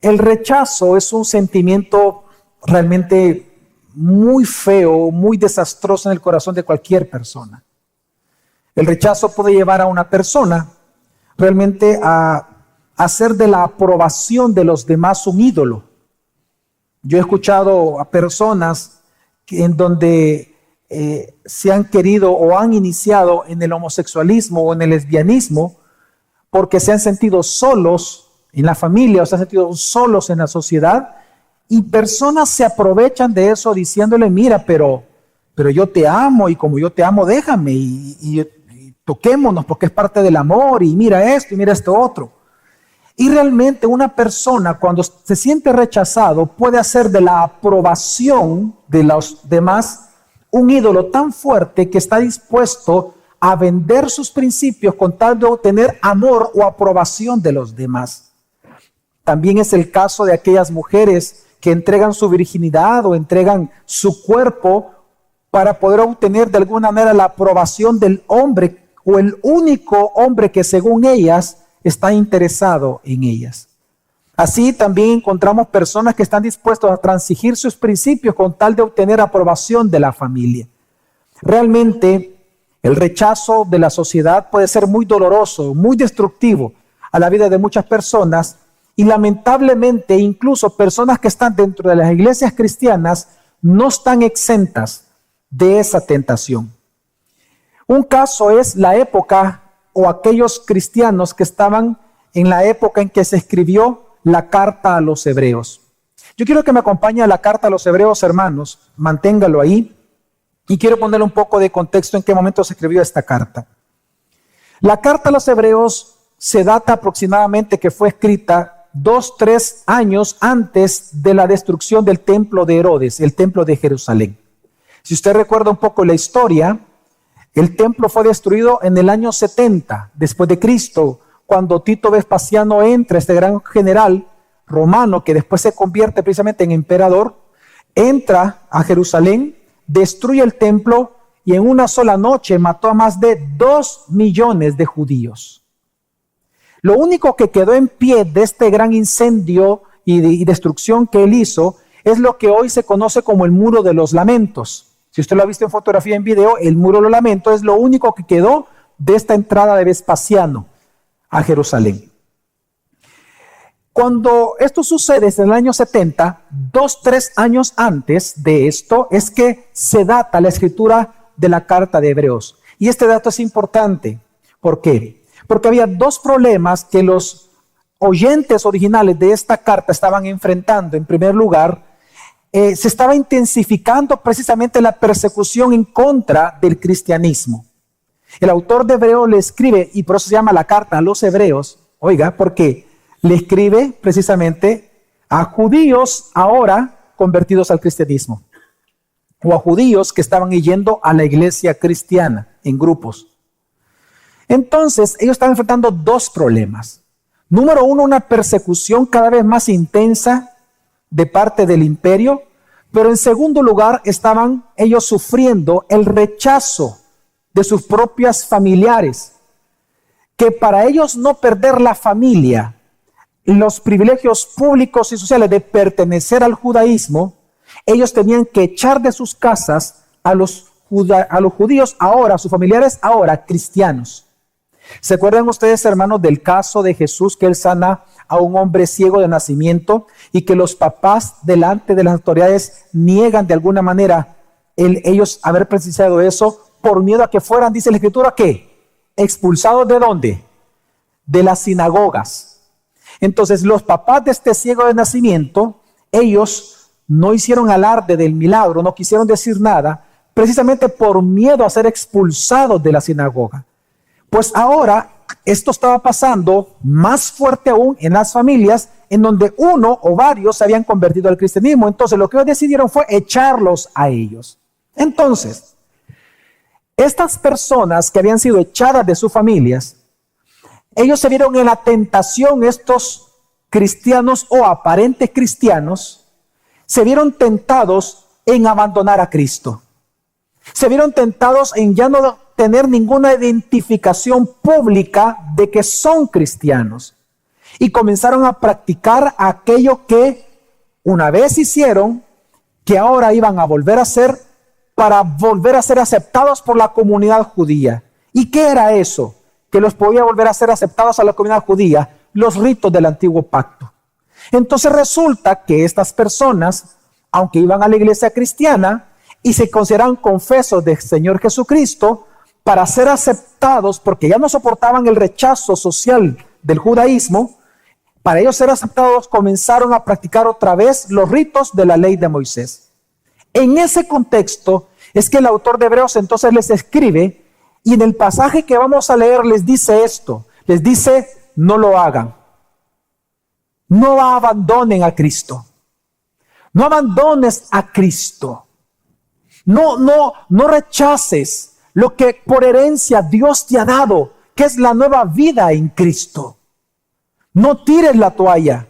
El rechazo es un sentimiento realmente muy feo, muy desastroso en el corazón de cualquier persona. El rechazo puede llevar a una persona realmente a hacer de la aprobación de los demás un ídolo. Yo he escuchado a personas en donde se han querido o han iniciado en el homosexualismo o en el lesbianismo porque se han sentido solos en la familia o se han sentido solos en la sociedad, y personas se aprovechan de eso diciéndole, mira, pero yo te amo, y como yo te amo, déjame y toquémonos porque es parte del amor, y mira esto y mira esto otro. Y realmente una persona cuando se siente rechazado puede hacer de la aprobación de los demás un ídolo tan fuerte que está dispuesto a vender sus principios con tal de obtener amor o aprobación de los demás. También es el caso de aquellas mujeres que entregan su virginidad o entregan su cuerpo para poder obtener de alguna manera la aprobación del hombre o el único hombre que según ellas está interesado en ellas. Así también encontramos personas que están dispuestas a transigir sus principios con tal de obtener aprobación de la familia. Realmente el rechazo de la sociedad puede ser muy doloroso, muy destructivo a la vida de muchas personas, y lamentablemente incluso personas que están dentro de las iglesias cristianas no están exentas de esa tentación. Un caso es la época o aquellos cristianos que estaban en la época en que se escribió la carta a los hebreos. Yo quiero que me acompañe a la carta a los hebreos, hermanos, manténgalo ahí, y quiero ponerle un poco de contexto en qué momento se escribió esta carta. La carta a los hebreos se data aproximadamente que fue escrita 2-3 años antes de la destrucción del templo de Herodes, el templo de Jerusalén. Si usted recuerda un poco la historia, el templo fue destruido en el año 70 después de Cristo, cuando Tito Vespasiano entra, este gran general romano que después se convierte precisamente en emperador, entra a Jerusalén, destruye el templo y en una sola noche mató a más de 2 millones de judíos. Lo único que quedó en pie de este gran incendio y destrucción que él hizo es lo que hoy se conoce como el Muro de los Lamentos. Si usted lo ha visto en fotografía, en video, el Muro de los Lamentos es lo único que quedó de esta entrada de Vespasiano a Jerusalén. Cuando esto sucede en el año 70, 2-3 años antes de esto, es que se data la escritura de la carta de Hebreos. Y este dato es importante. ¿Por qué? Porque había dos problemas que los oyentes originales de esta carta estaban enfrentando. En primer lugar, se estaba intensificando precisamente la persecución en contra del cristianismo. El autor de Hebreos le escribe, y por eso se llama la carta a los hebreos, oiga, porque le escribe precisamente a judíos ahora convertidos al cristianismo, o a judíos que estaban yendo a la iglesia cristiana en grupos. Entonces, ellos estaban enfrentando dos problemas. Número uno, una persecución cada vez más intensa de parte del imperio, pero en segundo lugar, estaban ellos sufriendo el rechazo de sus propios familiares, que para ellos no perder la familia, los privilegios públicos y sociales de pertenecer al judaísmo, ellos tenían que echar de sus casas a los judíos ahora, a sus familiares ahora cristianos. ¿Se acuerdan ustedes, hermanos, del caso de Jesús, que él sana a un hombre ciego de nacimiento y que los papás delante de las autoridades niegan de alguna manera ellos haber presenciado eso por miedo a que fueran, dice la Escritura, ¿qué? Expulsados ¿de dónde? De las sinagogas. Entonces los papás de este ciego de nacimiento, ellos no hicieron alarde del milagro, no quisieron decir nada, precisamente por miedo a ser expulsados de la sinagoga. Pues ahora esto estaba pasando más fuerte aún en las familias en donde uno o varios se habían convertido al cristianismo. Entonces lo que ellos decidieron fue echarlos a ellos. Entonces, estas personas que habían sido echadas de sus familias, ellos se vieron en la tentación, estos cristianos o aparentes cristianos, se vieron tentados en abandonar a Cristo. Se vieron tentados en ya no tener ninguna identificación pública de que son cristianos. y comenzaron a practicar aquello que una vez hicieron, que ahora iban a volver a hacer para volver a ser aceptados por la comunidad judía. ¿Y qué era eso que los podía volver a ser aceptados a la comunidad judía? Los ritos del antiguo pacto. Entonces resulta que estas personas, aunque iban a la iglesia cristiana y se consideraban confesos del Señor Jesucristo, para ser aceptados, porque ya no soportaban el rechazo social del judaísmo, para ellos ser aceptados comenzaron a practicar otra vez los ritos de la ley de Moisés. En ese contexto es que el autor de Hebreos entonces les escribe, y en el pasaje que vamos a leer les dice esto, les dice: no lo hagan, no abandonen a Cristo, no abandones a Cristo, no rechaces lo que por herencia Dios te ha dado, que es la nueva vida en Cristo. No tires la toalla.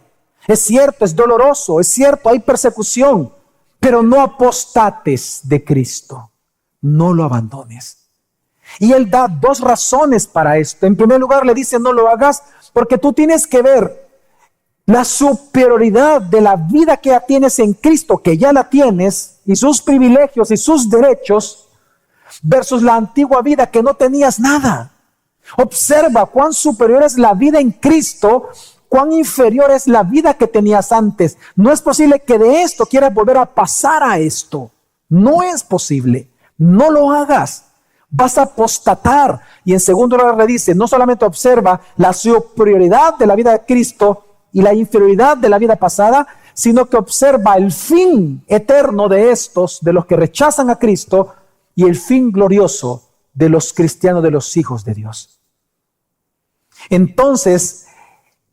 Es cierto, es doloroso, es cierto, hay persecución, pero no apostates de Cristo. No lo abandones. Y él da dos razones para esto. En primer lugar, le dice: no lo hagas porque tú tienes que ver la superioridad de la vida que ya tienes en Cristo, que ya la tienes, y sus privilegios y sus derechos, versus la antigua vida que no tenías nada. Observa cuán superior es la vida en Cristo, cuán inferior es la vida que tenías antes. No es posible que de esto quieras volver a pasar a esto. No es posible. No lo hagas. Vas a apostatar. Y en segundo lugar le dice: no solamente observa la superioridad de la vida de Cristo y la inferioridad de la vida pasada, sino que observa el fin eterno de estos, de los que rechazan a Cristo, y el fin glorioso de los cristianos, de los hijos de Dios. Entonces,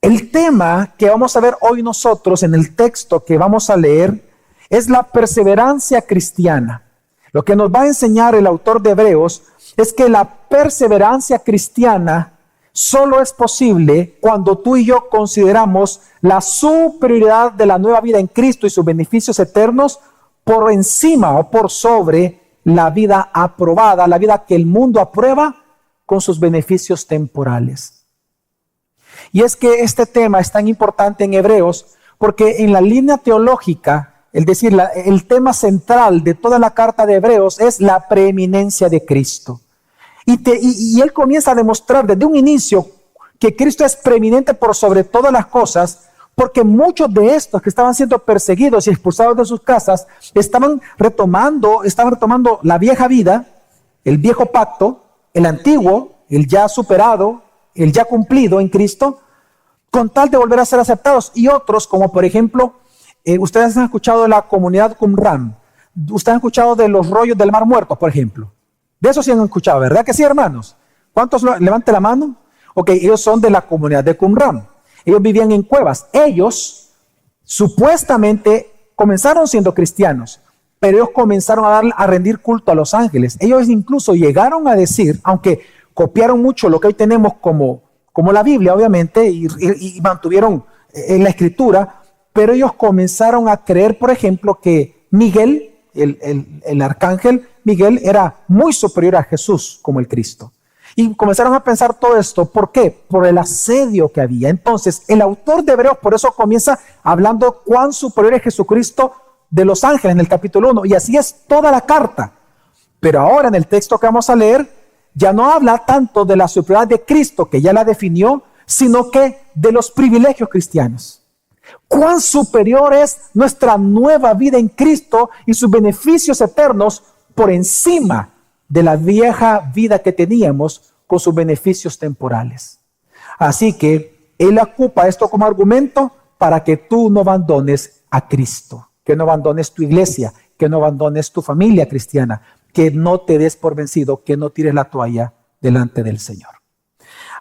el tema que vamos a ver hoy nosotros en el texto que vamos a leer es la perseverancia cristiana. Lo que nos va a enseñar el autor de Hebreos es que la perseverancia cristiana solo es posible cuando tú y yo consideramos la superioridad de la nueva vida en Cristo y sus beneficios eternos por encima o por sobre la vida aprobada, la vida que el mundo aprueba con sus beneficios temporales. Y es que este tema es tan importante en Hebreos porque en la línea teológica, es decir, el tema central de toda la carta de Hebreos es la preeminencia de Cristo. Y él comienza a demostrar desde un inicio que Cristo es preeminente por sobre todas las cosas, porque muchos de estos que estaban siendo perseguidos y expulsados de sus casas estaban retomando la vieja vida, el viejo pacto, el antiguo, el ya superado, el ya cumplido en Cristo, con tal de volver a ser aceptados. Y otros, como por ejemplo, ustedes han escuchado de la comunidad Qumran, ustedes han escuchado de los rollos del Mar Muerto, por ejemplo. De eso sí han escuchado, ¿verdad que sí, hermanos? ¿Cuántos levante la mano? Ok, ellos son de la comunidad de Qumran. Ellos vivían en cuevas. Ellos supuestamente comenzaron siendo cristianos, pero ellos comenzaron a rendir culto a los ángeles. Ellos incluso llegaron a decir, aunque copiaron mucho lo que hoy tenemos como la Biblia, obviamente, y mantuvieron en la escritura, pero ellos comenzaron a creer, por ejemplo, que Miguel, el arcángel Miguel, era muy superior a Jesús como el Cristo. Y comenzaron a pensar todo esto. ¿Por qué? Por el asedio que había. Entonces, el autor de Hebreos por eso comienza hablando cuán superior es Jesucristo de los ángeles en el capítulo 1. Y así es toda la carta. Pero ahora en el texto que vamos a leer, ya no habla tanto de la superioridad de Cristo, que ya la definió, sino que de los privilegios cristianos. Cuán superior es nuestra nueva vida en Cristo y sus beneficios eternos por encima de la vieja vida que teníamos con sus beneficios temporales. Así que él ocupa esto como argumento para que tú no abandones a Cristo, que no abandones tu iglesia, que no abandones tu familia cristiana, que no te des por vencido, que no tires la toalla delante del Señor.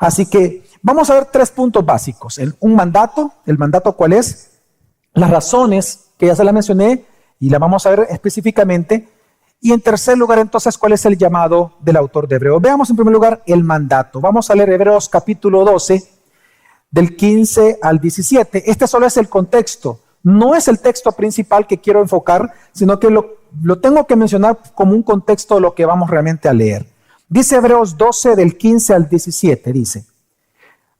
Así que vamos a ver 3 puntos básicos. Un mandato, ¿el mandato cuál es? Las razones, que ya se las mencioné, y las vamos a ver específicamente. Y en tercer lugar, entonces, ¿cuál es el llamado del autor de Hebreos? Veamos en primer lugar el mandato. Vamos a leer Hebreos capítulo 12, del 15 al 17. Este solo es el contexto. No es el texto principal que quiero enfocar, sino que lo tengo que mencionar como un contexto de lo que vamos realmente a leer. Dice Hebreos 12, del 15 al 17, dice: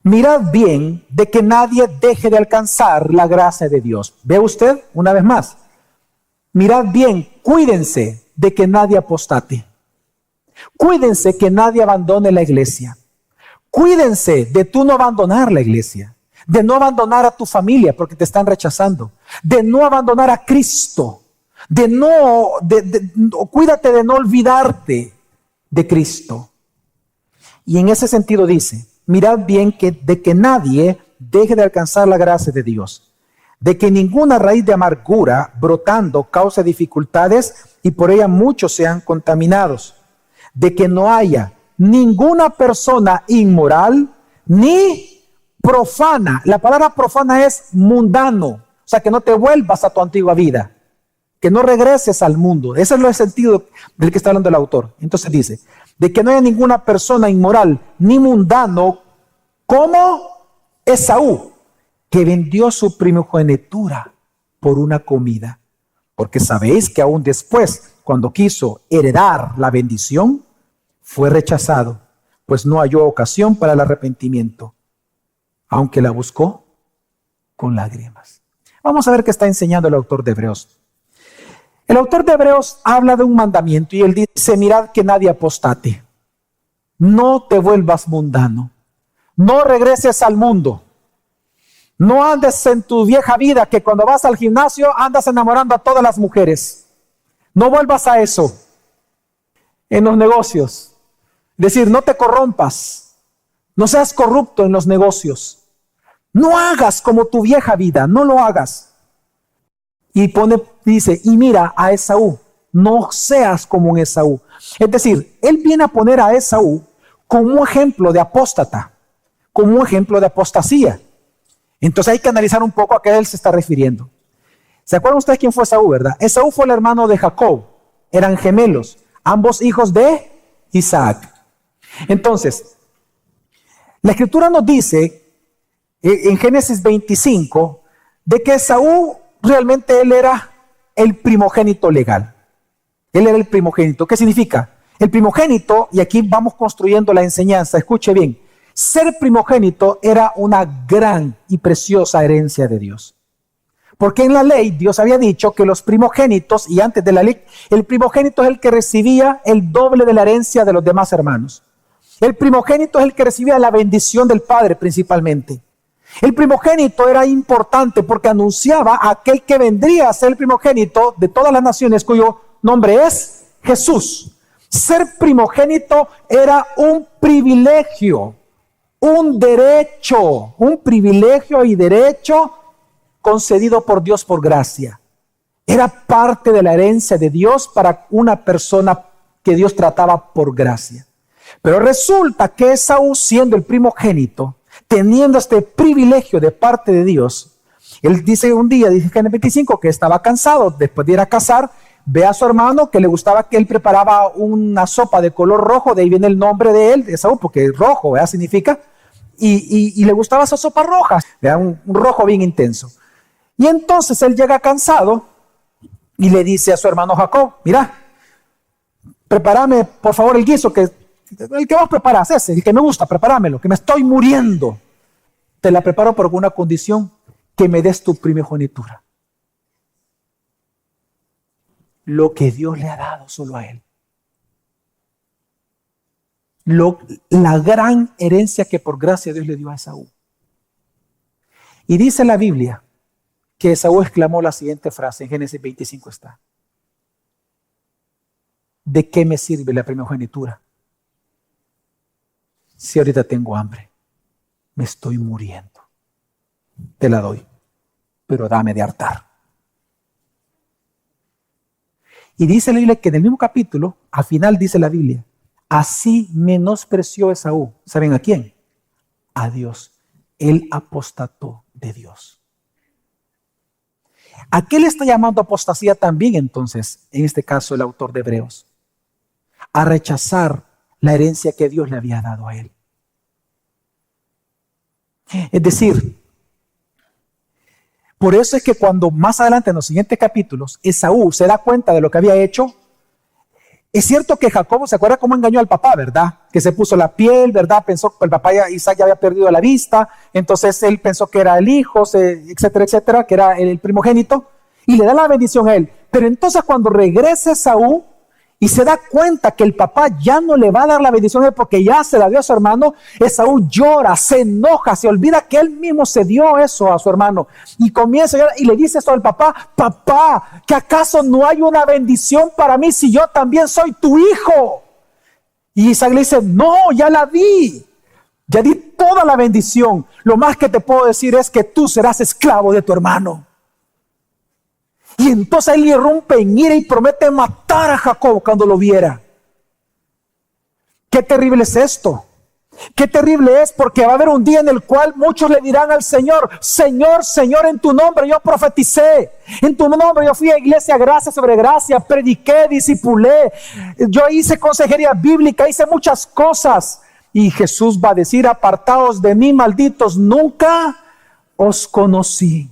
mirad bien de que nadie deje de alcanzar la gracia de Dios. ¿Ve usted? Una vez más. Mirad bien, cuídense de que nadie apostate. Cuídense que nadie abandone la iglesia. Cuídense de tú no abandonar la iglesia, de no abandonar a tu familia porque te están rechazando, de no abandonar a Cristo, cuídate de no olvidarte de Cristo. Y en ese sentido dice, mirad bien de que nadie deje de alcanzar la gracia de Dios, de que ninguna raíz de amargura brotando cause dificultades y por ella muchos sean contaminados, de que no haya ninguna persona inmoral ni profana. La palabra profana es mundano, o sea, que no te vuelvas a tu antigua vida, que no regreses al mundo. Ese es el sentido del que está hablando el autor. Entonces dice, de que no haya ninguna persona inmoral ni mundano como Esaú, que vendió su primogenitura por una comida. Porque sabéis que aún después, cuando quiso heredar la bendición, fue rechazado, pues no halló ocasión para el arrepentimiento, aunque la buscó con lágrimas. Vamos a ver qué está enseñando el autor de Hebreos. El autor de Hebreos habla de un mandamiento y él dice, mirad que nadie apostate. No te vuelvas mundano. No regreses al mundo. No andes en tu vieja vida que cuando vas al gimnasio andas enamorando a todas las mujeres. No vuelvas a eso. En los negocios. Es decir, no te corrompas. No seas corrupto en los negocios. No hagas como tu vieja vida. No lo hagas. Y dice, y mira a Esaú. No seas como un Esaú. Es decir, él viene a poner a Esaú como un ejemplo de apóstata. Como un ejemplo de apostasía. Entonces hay que analizar un poco a qué él se está refiriendo. ¿Se acuerdan ustedes quién fue Esaú, verdad? Esaú fue el hermano de Jacob. Eran gemelos. Ambos hijos de Isaac. Entonces, la escritura nos dice en Génesis 25 de que Esaú realmente él era el primogénito legal. Él era el primogénito. ¿Qué significa? El primogénito, y aquí vamos construyendo la enseñanza, escuche bien, ser primogénito era una gran y preciosa herencia de Dios. Porque en la ley Dios había dicho que los primogénitos, y antes de la ley, el primogénito es el que recibía el doble de la herencia de los demás hermanos. El primogénito es el que recibía la bendición del Padre principalmente. El primogénito era importante porque anunciaba a aquel que vendría a ser el primogénito de todas las naciones cuyo nombre es Jesús. Ser primogénito era un privilegio, un derecho, un privilegio y derecho concedido por Dios por gracia. Era parte de la herencia de Dios para una persona que Dios trataba por gracia. Pero resulta que Esaú, siendo el primogénito, teniendo este privilegio de parte de Dios, él dice un día, dice en el 25, que estaba cansado, después de ir a cazar, ve a su hermano que le gustaba que él preparaba una sopa de color rojo, de ahí viene el nombre de él, Esaú, porque rojo, ¿verdad? Significa, y le gustaba esa sopa roja, ¿verdad? Un rojo bien intenso. Y entonces él llega cansado y le dice a su hermano Jacob, mira, prepárame por favor el guiso, el que vos preparás, ese, el que me gusta, prepáramelo, que me estoy muriendo. Te la preparo por una condición, que me des tu primogenitura. Lo que Dios le ha dado solo a él. La gran herencia que por gracia Dios le dio a Esaú. Y dice la Biblia que Esaú exclamó la siguiente frase, en Génesis 25 está. ¿De qué me sirve la primogenitura? Si ahorita tengo hambre, me estoy muriendo. Te la doy, pero dame de hartar. Y dice la Biblia que en el mismo capítulo, al final dice la Biblia, así menospreció Esaú. ¿Saben a quién? A Dios. Él apostató de Dios. ¿A qué le está llamando apostasía también entonces, en este caso el autor de Hebreos? A rechazar la herencia que Dios le había dado a él. Es decir, por eso es que cuando más adelante en los siguientes capítulos Esaú se da cuenta de lo que había hecho, es cierto que Jacob, ¿se acuerda cómo engañó al papá, verdad? Que se puso la piel, ¿verdad? Pensó que el papá Isaac ya había perdido la vista, entonces él pensó que era el hijo, etcétera, etcétera, que era el primogénito, y le da la bendición a él. Pero entonces cuando regresa Esaú y se da cuenta que el papá ya no le va a dar la bendición a él porque ya se la dio a su hermano, Esaú llora, se enoja, se olvida que él mismo se dio eso a su hermano y comienza a llorar y le dice esto al papá: papá, ¿que acaso no hay una bendición para mí si yo también soy tu hijo? Y Isaac le dice: no, ya la di, ya di toda la bendición, lo más que te puedo decir es que tú serás esclavo de tu hermano. Y entonces él irrumpe en ira y promete matar a Jacob cuando lo viera. Qué terrible es esto. Qué terrible es, porque va a haber un día en el cual muchos le dirán al Señor: Señor, Señor, en tu nombre yo profeticé, en tu nombre yo fui a iglesia gracia sobre gracia, prediqué, discipulé, yo hice consejería bíblica, hice muchas cosas. Y Jesús va a decir: apartaos de mí, malditos, nunca os conocí.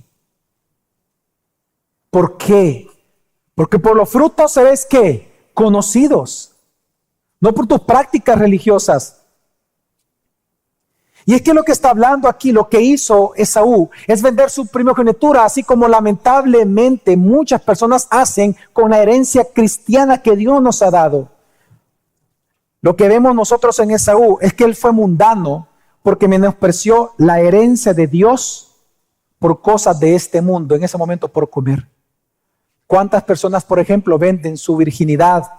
¿Por qué? Porque por los frutos seréis ¿qué? Conocidos, no por tus prácticas religiosas. Y es que lo que está hablando aquí, lo que hizo Esaú, es vender su primogenitura, así como lamentablemente muchas personas hacen con la herencia cristiana que Dios nos ha dado. Lo que vemos nosotros en Esaú es que él fue mundano porque menospreció la herencia de Dios por cosas de este mundo, en ese momento por comer. ¿Cuántas personas, por ejemplo, venden su virginidad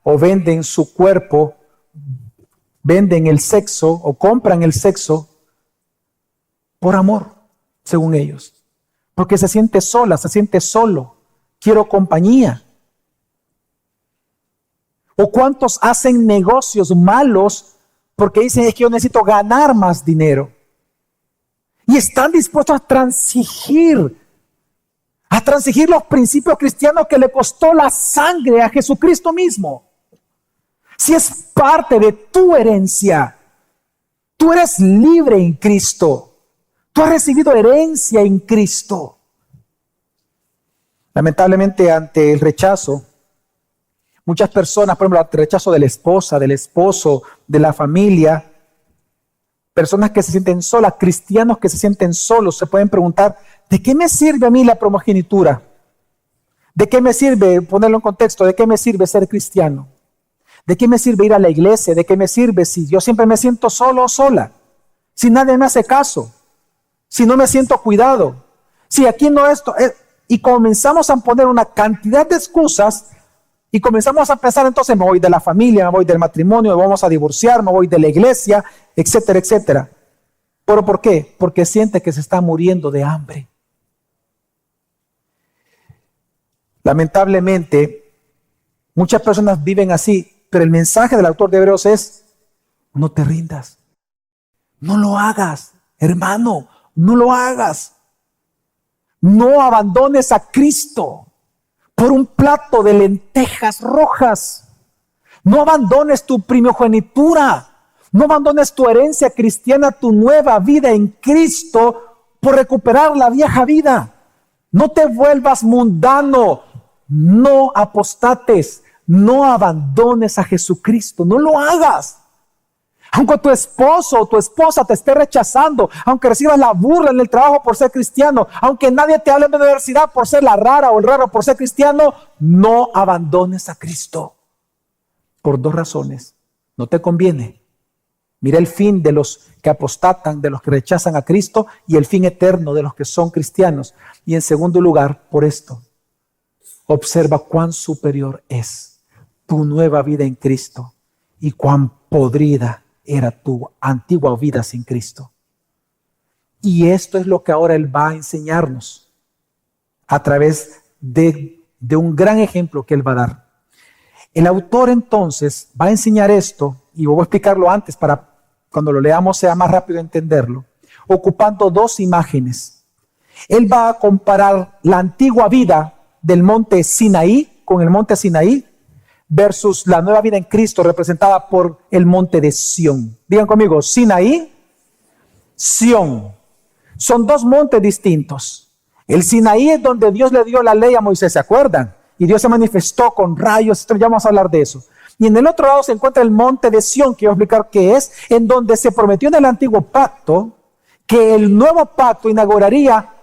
o venden su cuerpo, venden el sexo o compran el sexo por amor, según ellos? Porque se siente sola, se siente solo, quiero compañía. ¿O cuántos hacen negocios malos porque dicen: es que yo necesito ganar más dinero? Y están dispuestos a transigir los principios cristianos que le costó la sangre a Jesucristo mismo. Si es parte de tu herencia, tú eres libre en Cristo, tú has recibido herencia en Cristo. Lamentablemente, ante el rechazo, muchas personas, por ejemplo, el rechazo de la esposa, del esposo, de la familia, personas que se sienten solas, cristianos que se sienten solos, se pueden preguntar: ¿de qué me sirve a mí la primogenitura? ¿De qué me sirve, ponerlo en contexto, de qué me sirve ser cristiano? ¿De qué me sirve ir a la iglesia? ¿De qué me sirve si yo siempre me siento solo o sola? Si nadie me hace caso, si no me siento cuidado, si aquí no esto. Y comenzamos a poner una cantidad de excusas y comenzamos a pensar: entonces me voy de la familia, me voy del matrimonio, me vamos a divorciar, me voy de la iglesia, etcétera, etcétera. ¿Pero por qué? Porque siente que se está muriendo de hambre. Lamentablemente, muchas personas viven así, pero el mensaje del autor de Hebreos es: no te rindas, no lo hagas, hermano, no lo hagas. No abandones a Cristo por un plato de lentejas rojas. No abandones tu primogenitura. No abandones tu herencia cristiana, tu nueva vida en Cristo, por recuperar la vieja vida. No te vuelvas mundano. No apostates. No abandones a Jesucristo. No lo hagas. Aunque tu esposo o tu esposa te esté rechazando, aunque recibas la burla en el trabajo por ser cristiano, aunque nadie te hable en la universidad por ser la rara o el raro por ser cristiano, no abandones a Cristo. Por dos razones. No te conviene. Mira el fin de los que apostatan, de los que rechazan a Cristo, y el fin eterno de los que son cristianos. Y en segundo lugar, por esto, observa cuán superior es tu nueva vida en Cristo y cuán podrida era tu antigua vida sin Cristo. Y esto es lo que ahora Él va a enseñarnos a través de un gran ejemplo que Él va a dar. El autor entonces va a enseñar esto, y voy a explicarlo antes para cuando lo leamos sea más rápido entenderlo, ocupando dos imágenes. Él va a comparar la antigua vida del monte Sinaí con el monte Sinaí versus la nueva vida en Cristo representada por el monte de Sión. Digan conmigo: Sinaí, Sión. Son dos montes distintos. El Sinaí es donde Dios le dio la ley a Moisés, ¿se acuerdan? Y Dios se manifestó con rayos, ya vamos a hablar de eso. Y en el otro lado se encuentra el monte de Sión, que voy a explicar qué es, en donde se prometió en el antiguo pacto que el nuevo pacto inauguraría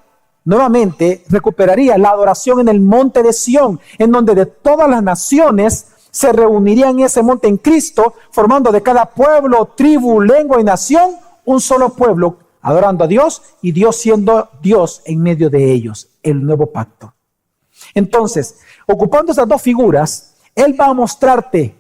nuevamente, recuperaría la adoración en el monte de Sión, en donde de todas las naciones se reunirían en ese monte en Cristo, formando de cada pueblo, tribu, lengua y nación un solo pueblo, adorando a Dios y Dios siendo Dios en medio de ellos, el nuevo pacto. Entonces, ocupando esas dos figuras, Él va a mostrarte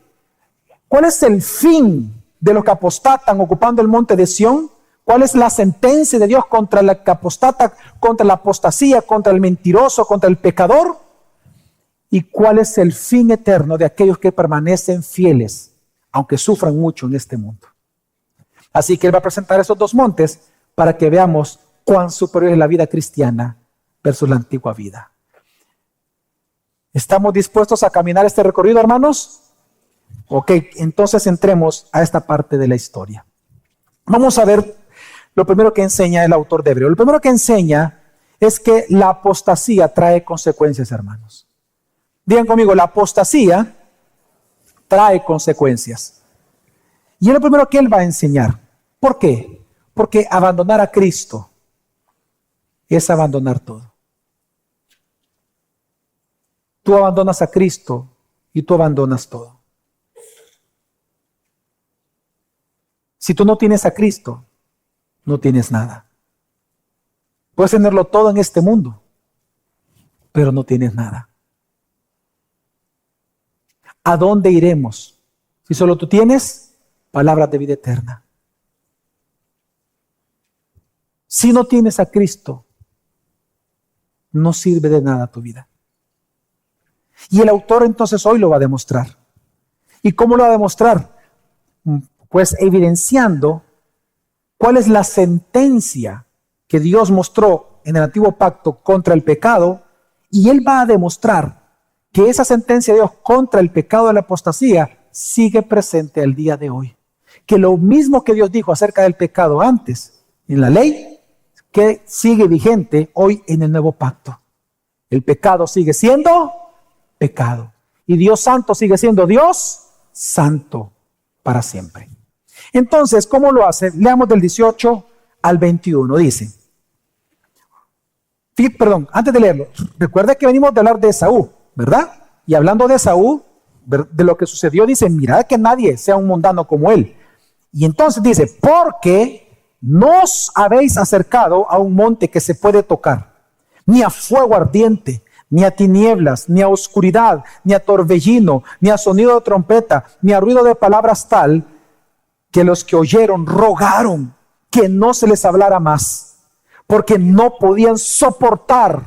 cuál es el fin de los que apostatan ocupando el monte de Sión, cuál es la sentencia de Dios contra la que apostata, contra la apostasía, contra el mentiroso, contra el pecador, y cuál es el fin eterno de aquellos que permanecen fieles, aunque sufran mucho en este mundo. Así que Él va a presentar esos dos montes para que veamos cuán superior es la vida cristiana versus la antigua vida. ¿Estamos dispuestos a caminar este recorrido, hermanos? Ok, entonces entremos a esta parte de la historia. Vamos a ver lo primero que enseña el autor de Hebreo. Lo primero que enseña es que la apostasía trae consecuencias, hermanos. Digan conmigo, la apostasía trae consecuencias. Y es lo primero que él va a enseñar. ¿Por qué? Porque abandonar a Cristo es abandonar todo. Tú abandonas a Cristo y tú abandonas todo. Si tú no tienes a Cristo, no tienes nada. Puedes tenerlo todo en este mundo, pero no tienes nada. ¿A dónde iremos si solo tú tienes palabras de vida eterna? Si no tienes a Cristo, no sirve de nada tu vida. Y el autor entonces hoy lo va a demostrar. ¿Y cómo lo va a demostrar? Pues evidenciando cuál es la sentencia que Dios mostró en el antiguo pacto contra el pecado, y él va a demostrar que esa sentencia de Dios contra el pecado de la apostasía sigue presente al día de hoy. Que lo mismo que Dios dijo acerca del pecado antes en la ley, que sigue vigente hoy en el nuevo pacto. El pecado sigue siendo pecado. Y Dios santo sigue siendo Dios santo para siempre. Entonces, ¿cómo lo hace? Leamos del 18 al 21. Dice, antes de leerlo, recuerda que venimos de hablar de Esaú, ¿verdad? Y hablando de Esaú, de lo que sucedió, dice, mirad que nadie sea un mundano como él. Y entonces dice, porque no os habéis acercado a un monte que se puede tocar, ni a fuego ardiente, ni a tinieblas, ni a oscuridad, ni a torbellino, ni a sonido de trompeta, ni a ruido de palabras tal, que los que oyeron rogaron que no se les hablara más, porque no podían soportar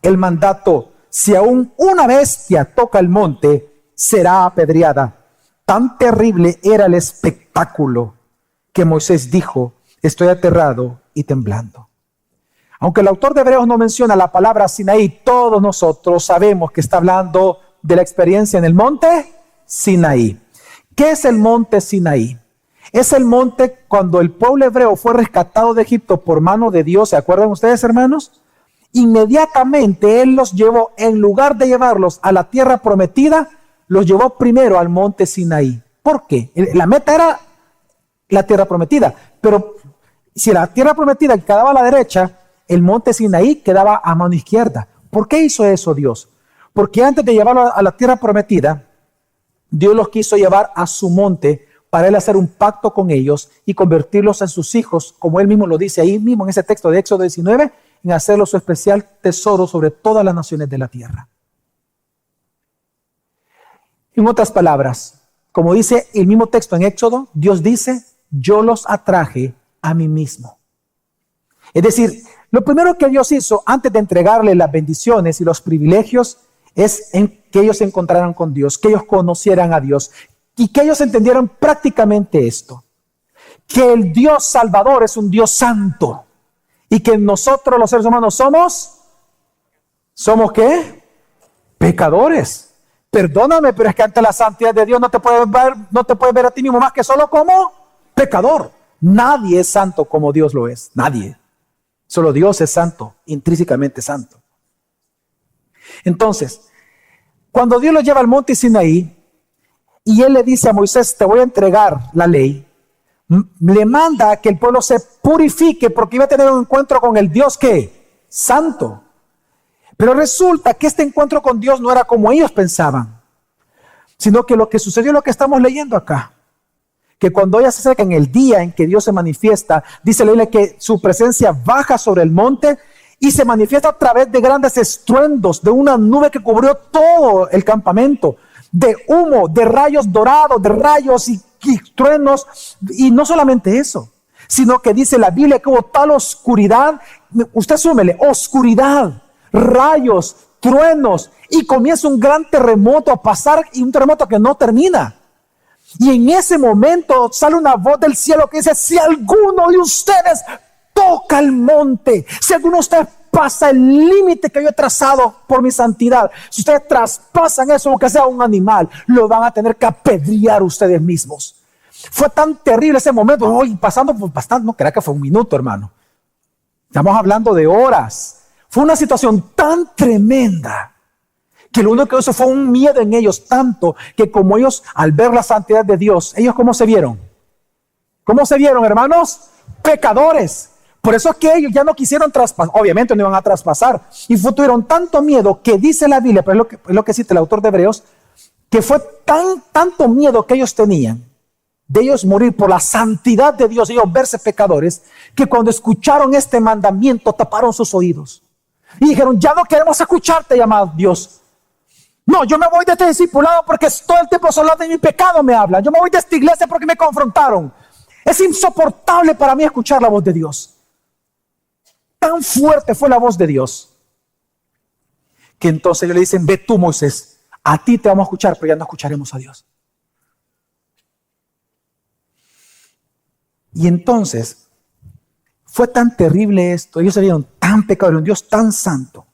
el mandato. Si aún una bestia toca el monte, será apedreada. Tan terrible era el espectáculo que Moisés dijo, estoy aterrado y temblando. Aunque el autor de Hebreos no menciona la palabra Sinaí, todos nosotros sabemos que está hablando de la experiencia en el monte Sinaí. ¿Qué es el monte Sinaí? Es el monte cuando el pueblo hebreo fue rescatado de Egipto por mano de Dios. ¿Se acuerdan ustedes, hermanos? Inmediatamente Él los llevó, en lugar de llevarlos a la tierra prometida, los llevó primero al monte Sinaí. ¿Por qué? La meta era la tierra prometida, pero si la tierra prometida quedaba a la derecha, el monte Sinaí quedaba a mano izquierda. ¿Por qué hizo eso Dios? Porque antes de llevarlo a la tierra prometida, Dios los quiso llevar a su monte para Él hacer un pacto con ellos y convertirlos en sus hijos, como Él mismo lo dice ahí mismo en ese texto de Éxodo 19, en hacerlos su especial tesoro sobre todas las naciones de la tierra. En otras palabras, como dice el mismo texto en Éxodo, Dios dice, yo los atraje a mí mismo. Es decir, lo primero que Dios hizo antes de entregarle las bendiciones y los privilegios es que ellos se encontraran con Dios, que ellos conocieran a Dios y que ellos entendieran prácticamente esto, que el Dios Salvador es un Dios santo y que nosotros los seres humanos ¿somos qué? Pecadores. Perdóname, pero es que ante la santidad de Dios no te puedes ver a ti mismo más que solo como pecador. Nadie es santo como Dios lo es, nadie. Solo Dios es santo, intrínsecamente santo. Entonces, cuando Dios los lleva al monte Sinaí, y él le dice a Moisés, te voy a entregar la ley, le manda a que el pueblo se purifique porque iba a tener un encuentro con el Dios que santo. Pero resulta que este encuentro con Dios no era como ellos pensaban, sino que lo que sucedió es lo que estamos leyendo acá. Que cuando ella se acerca en el día en que Dios se manifiesta, dice la Biblia que su presencia baja sobre el monte y se manifiesta a través de grandes estruendos, de una nube que cubrió todo el campamento, de humo, de rayos dorados, de rayos y truenos. Y no solamente eso, sino que dice la Biblia que hubo tal oscuridad, usted súmele, oscuridad, rayos, truenos, y comienza un gran terremoto a pasar, y un terremoto que no termina. Y en ese momento sale una voz del cielo que dice, si alguno de ustedes toca el monte, si alguno de ustedes pasa el límite que yo he trazado por mi santidad, si ustedes traspasan eso, aunque sea un animal, lo van a tener que apedrear ustedes mismos. Fue tan terrible ese momento, hoy pasando por bastante, no crea que fue un minuto, hermano. Estamos hablando de horas. Fue una situación tan tremenda que lo único que hizo fue un miedo en ellos, tanto que como ellos, al ver la santidad de Dios, ellos ¿cómo se vieron? ¿Cómo se vieron, hermanos? Pecadores. Por eso es que ellos ya no quisieron traspasar, obviamente no iban a traspasar, y tuvieron tanto miedo que dice la Biblia, pero es lo que cita el autor de Hebreos, que fue tanto miedo que ellos tenían de ellos morir por la santidad de Dios, ellos verse pecadores, que cuando escucharon este mandamiento taparon sus oídos y dijeron, ya no queremos escucharte, llamado Dios. No, yo me voy de este discipulado porque todo el tiempo solo de mi pecado me hablan. Yo me voy de esta iglesia porque me confrontaron. Es insoportable para mí escuchar la voz de Dios. Tan fuerte fue la voz de Dios que entonces ellos le dicen, ve tú, Moisés, a ti te vamos a escuchar, pero ya no escucharemos a Dios. Y entonces fue tan terrible esto, ellos se vieron tan pecadores, un Dios tan santo,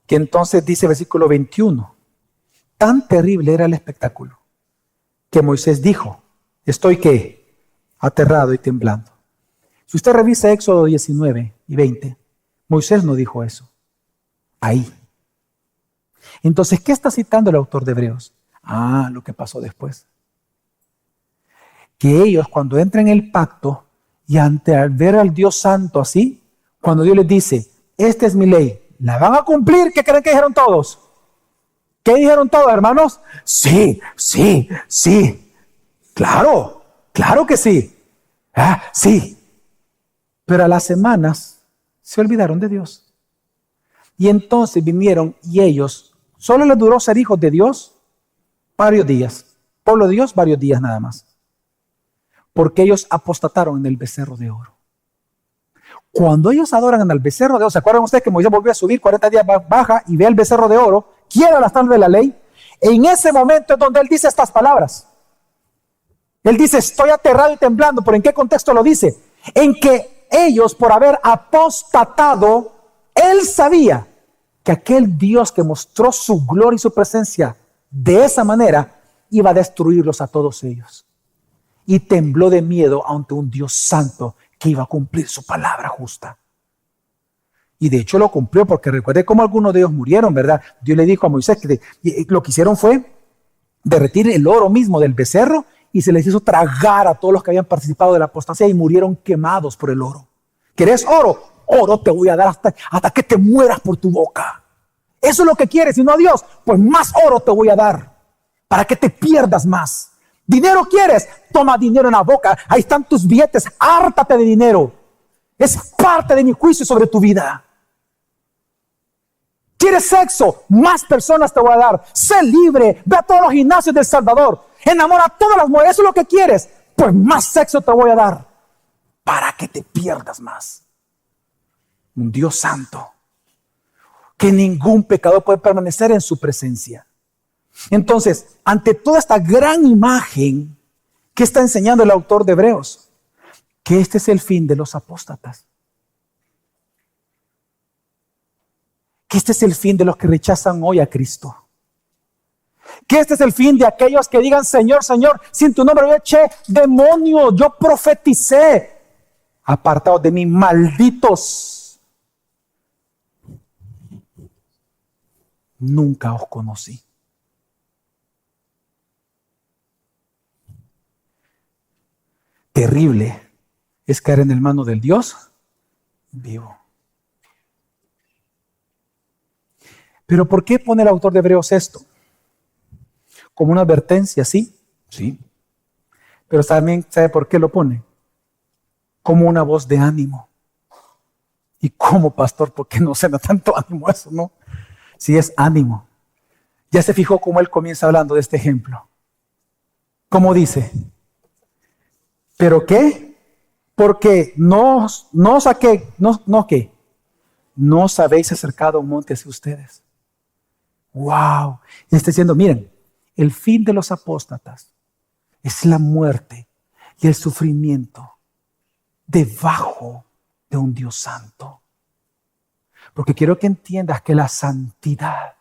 que entonces dice versículo 21, tan terrible era el espectáculo, que Moisés dijo, estoy ¿qué? Aterrado y temblando. Si usted revisa Éxodo 19 y 20, Moisés no dijo eso, ahí. Entonces, ¿qué está citando el autor de Hebreos? Lo que pasó después. Que ellos cuando entran en el pacto y al ver al Dios santo así, cuando Dios les dice, esta es mi ley, ¿la van a cumplir? ¿Qué creen que dijeron todos? ¿Qué dijeron todos, hermanos? Sí, sí, sí. Claro, claro que sí. Sí. Pero a las semanas se olvidaron de Dios. Y entonces vinieron y ellos, solo les duró ser hijos de Dios varios días. Pueblo de Dios, varios días nada más. Porque ellos apostataron en el becerro de oro. Cuando ellos adoran al becerro de oro, ¿se acuerdan ustedes que Moisés volvió a subir 40 días, baja y ve al becerro de oro, quiebra las tablas de la ley? En ese momento es donde él dice estas palabras. Él dice, estoy aterrado y temblando, pero ¿en qué contexto lo dice? En que ellos, por haber apostatado, él sabía que aquel Dios que mostró su gloria y su presencia de esa manera, iba a destruirlos a todos ellos. Y tembló de miedo ante un Dios santo que iba a cumplir su palabra justa. Y de hecho lo cumplió, porque recuerde cómo algunos de ellos murieron, ¿verdad? Dios le dijo a Moisés que lo que hicieron fue derretir el oro mismo del becerro y se les hizo tragar a todos los que habían participado de la apostasía y murieron quemados por el oro. ¿Querés oro? Oro te voy a dar hasta que te mueras por tu boca. Eso es lo que quieres, y no a Dios. Pues más oro te voy a dar para que te pierdas más. ¿Dinero quieres? Toma dinero en la boca. Ahí están tus billetes. Hártate de dinero. Es parte de mi juicio sobre tu vida. ¿Quieres sexo? Más personas te voy a dar. Sé libre. Ve a todos los gimnasios del Salvador. Enamora a todas las mujeres. Eso es lo que quieres. Pues más sexo te voy a dar para que te pierdas más. Un Dios santo, que ningún pecador puede permanecer en su presencia. Entonces, ante toda esta gran imagen que está enseñando el autor de Hebreos, que este es el fin de los apóstatas, que este es el fin de los que rechazan hoy a Cristo, que este es el fin de aquellos que digan, Señor, Señor, sin tu nombre yo eché demonios, yo profeticé, apartados de mí, malditos, nunca os conocí. terrible es caer en el mano del Dios vivo. Pero ¿por qué pone el autor de Hebreos esto? Como una advertencia, ¿sí? Sí. Pero también, ¿sabe por qué lo pone? Como una voz de ánimo. ¿Y cómo, pastor? ¿Por qué no se da tanto ánimo eso, no? Sí, es ánimo. Ya se fijó cómo él comienza hablando de este ejemplo. ¿Cómo dice? ¿Pero qué? Porque no os habéis acercado a un monte hacia ustedes. ¡Wow! Y está diciendo, miren, el fin de los apóstatas es la muerte y el sufrimiento debajo de un Dios santo. Porque quiero que entiendas que la santidad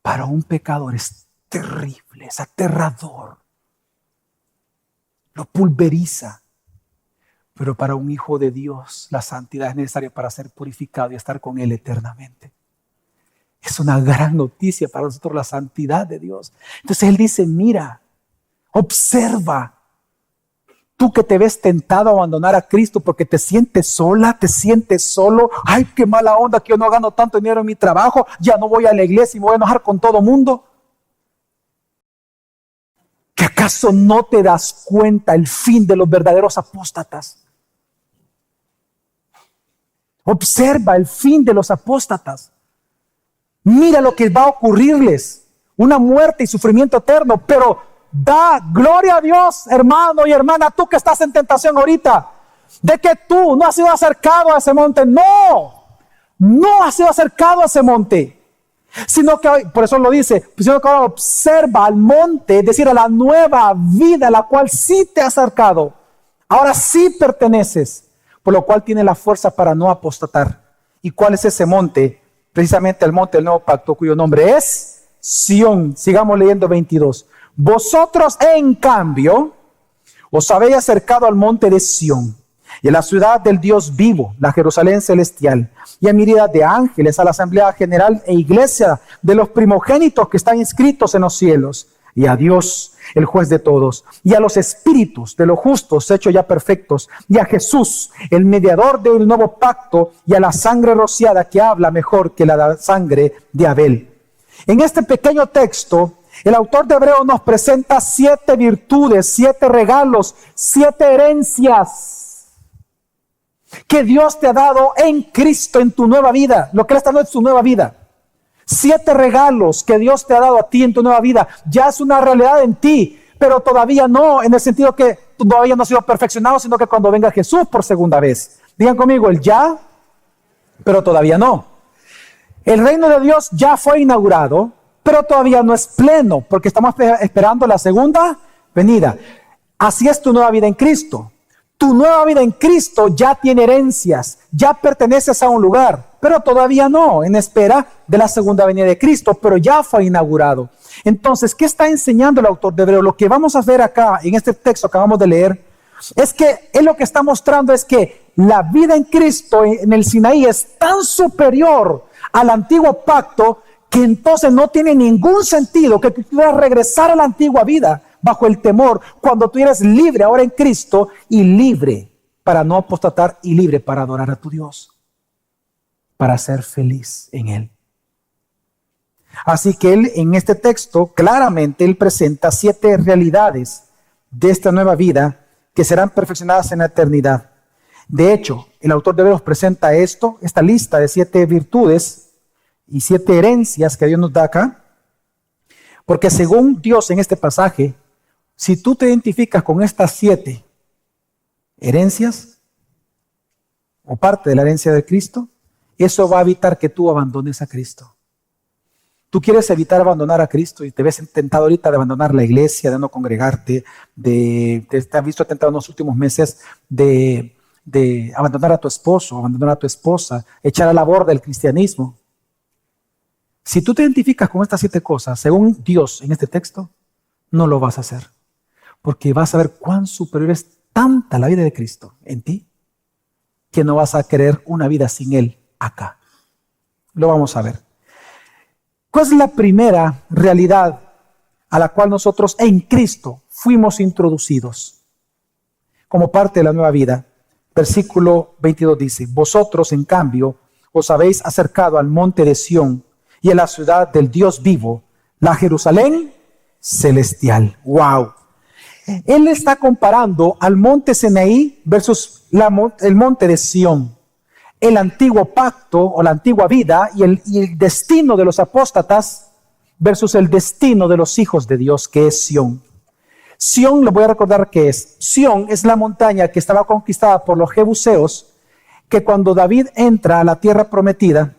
para un pecador es terrible, es aterrador. Lo pulveriza. Pero para un hijo de Dios, la santidad es necesaria para ser purificado y estar con Él eternamente. Es una gran noticia para nosotros la santidad de Dios. Entonces Él dice, mira, observa. Tú que te ves tentado a abandonar a Cristo porque te sientes sola, te sientes solo. Ay, qué mala onda que yo no gano tanto dinero en mi trabajo. Ya no voy a la iglesia y me voy a enojar con todo mundo. ¿Que acaso no te das cuenta el fin de los verdaderos apóstatas? Observa el fin de los apóstatas. Mira lo que va a ocurrirles. Una muerte y sufrimiento eterno, pero da gloria a Dios, hermano y hermana, tú que estás en tentación ahorita, de que tú no has sido acercado a ese monte. No has sido acercado a ese monte, sino que, por eso lo dice, sino que ahora observa al monte, es decir, a la nueva vida a la cual sí te has acercado. Ahora sí perteneces, por lo cual tiene la fuerza para no apostatar. ¿Y cuál es ese monte? Precisamente el monte del nuevo pacto, cuyo nombre es Sión. Sigamos leyendo 22. Vosotros, en cambio, os habéis acercado al monte de Sión y a la ciudad del Dios vivo, la Jerusalén celestial, y a miríadas de ángeles, a la asamblea general e iglesia de los primogénitos que están inscritos en los cielos, y a Dios, el juez de todos, y a los espíritus de los justos hechos ya perfectos, y a Jesús, el mediador del nuevo pacto, y a la sangre rociada que habla mejor que la sangre de Abel. En este pequeño texto, el autor de Hebreos nos presenta 7 virtudes, 7 regalos, 7 herencias que Dios te ha dado en Cristo, en tu nueva vida. Lo que Él está dando es tu nueva vida. 7 regalos que Dios te ha dado a ti en tu nueva vida. Ya es una realidad en ti, pero todavía no, en el sentido que todavía no ha sido perfeccionado, sino que cuando venga Jesús por segunda vez. Digan conmigo, el ya, pero todavía no. El reino de Dios ya fue inaugurado, pero todavía no es pleno, porque estamos esperando la segunda venida. Así es tu nueva vida en Cristo. Tu nueva vida en Cristo ya tiene herencias, ya perteneces a un lugar, pero todavía no, en espera de la segunda venida de Cristo, pero ya fue inaugurado. Entonces, ¿qué está enseñando el autor de Hebreos? Lo que vamos a ver acá, en este texto que acabamos de leer, es que él lo que está mostrando es que la vida en Cristo, en el Sinaí, es tan superior al antiguo pacto, que entonces no tiene ningún sentido que tú quieras regresar a la antigua vida bajo el temor, cuando tú eres libre ahora en Cristo y libre para no apostatar y libre para adorar a tu Dios, para ser feliz en Él. Así que él en este texto claramente él presenta 7 realidades de esta nueva vida que serán perfeccionadas en la eternidad. De hecho, el autor de Hebreos presenta esta lista de 7 virtudes y 7 herencias que Dios nos da acá, porque según Dios en este pasaje, si tú te identificas con estas 7 herencias o parte de la herencia de Cristo, eso va a evitar que tú abandones a Cristo. Tú quieres evitar abandonar a Cristo y te ves tentado ahorita de abandonar la iglesia, de no congregarte, te has visto tentado en los últimos meses de abandonar a tu esposo, abandonar a tu esposa, echar a la borda el cristianismo. Si tú te identificas con estas 7 cosas, según Dios en este texto, no lo vas a hacer. Porque vas a ver cuán superior es tanta la vida de Cristo en ti, que no vas a querer una vida sin Él acá. Lo vamos a ver. ¿Cuál es la primera realidad a la cual nosotros en Cristo fuimos introducidos? como parte de la nueva vida. Versículo 22 dice: vosotros, en cambio, os habéis acercado al monte de Sión y a la ciudad del Dios vivo, la Jerusalén celestial. ¡Wow! Él está comparando al monte Sinaí versus el monte de Sión. El antiguo pacto o la antigua vida y el destino de los apóstatas versus el destino de los hijos de Dios, que es Sión. Sión, les voy a recordar qué es. Sión es la montaña que estaba conquistada por los jebuseos, que cuando David entra a la tierra prometida,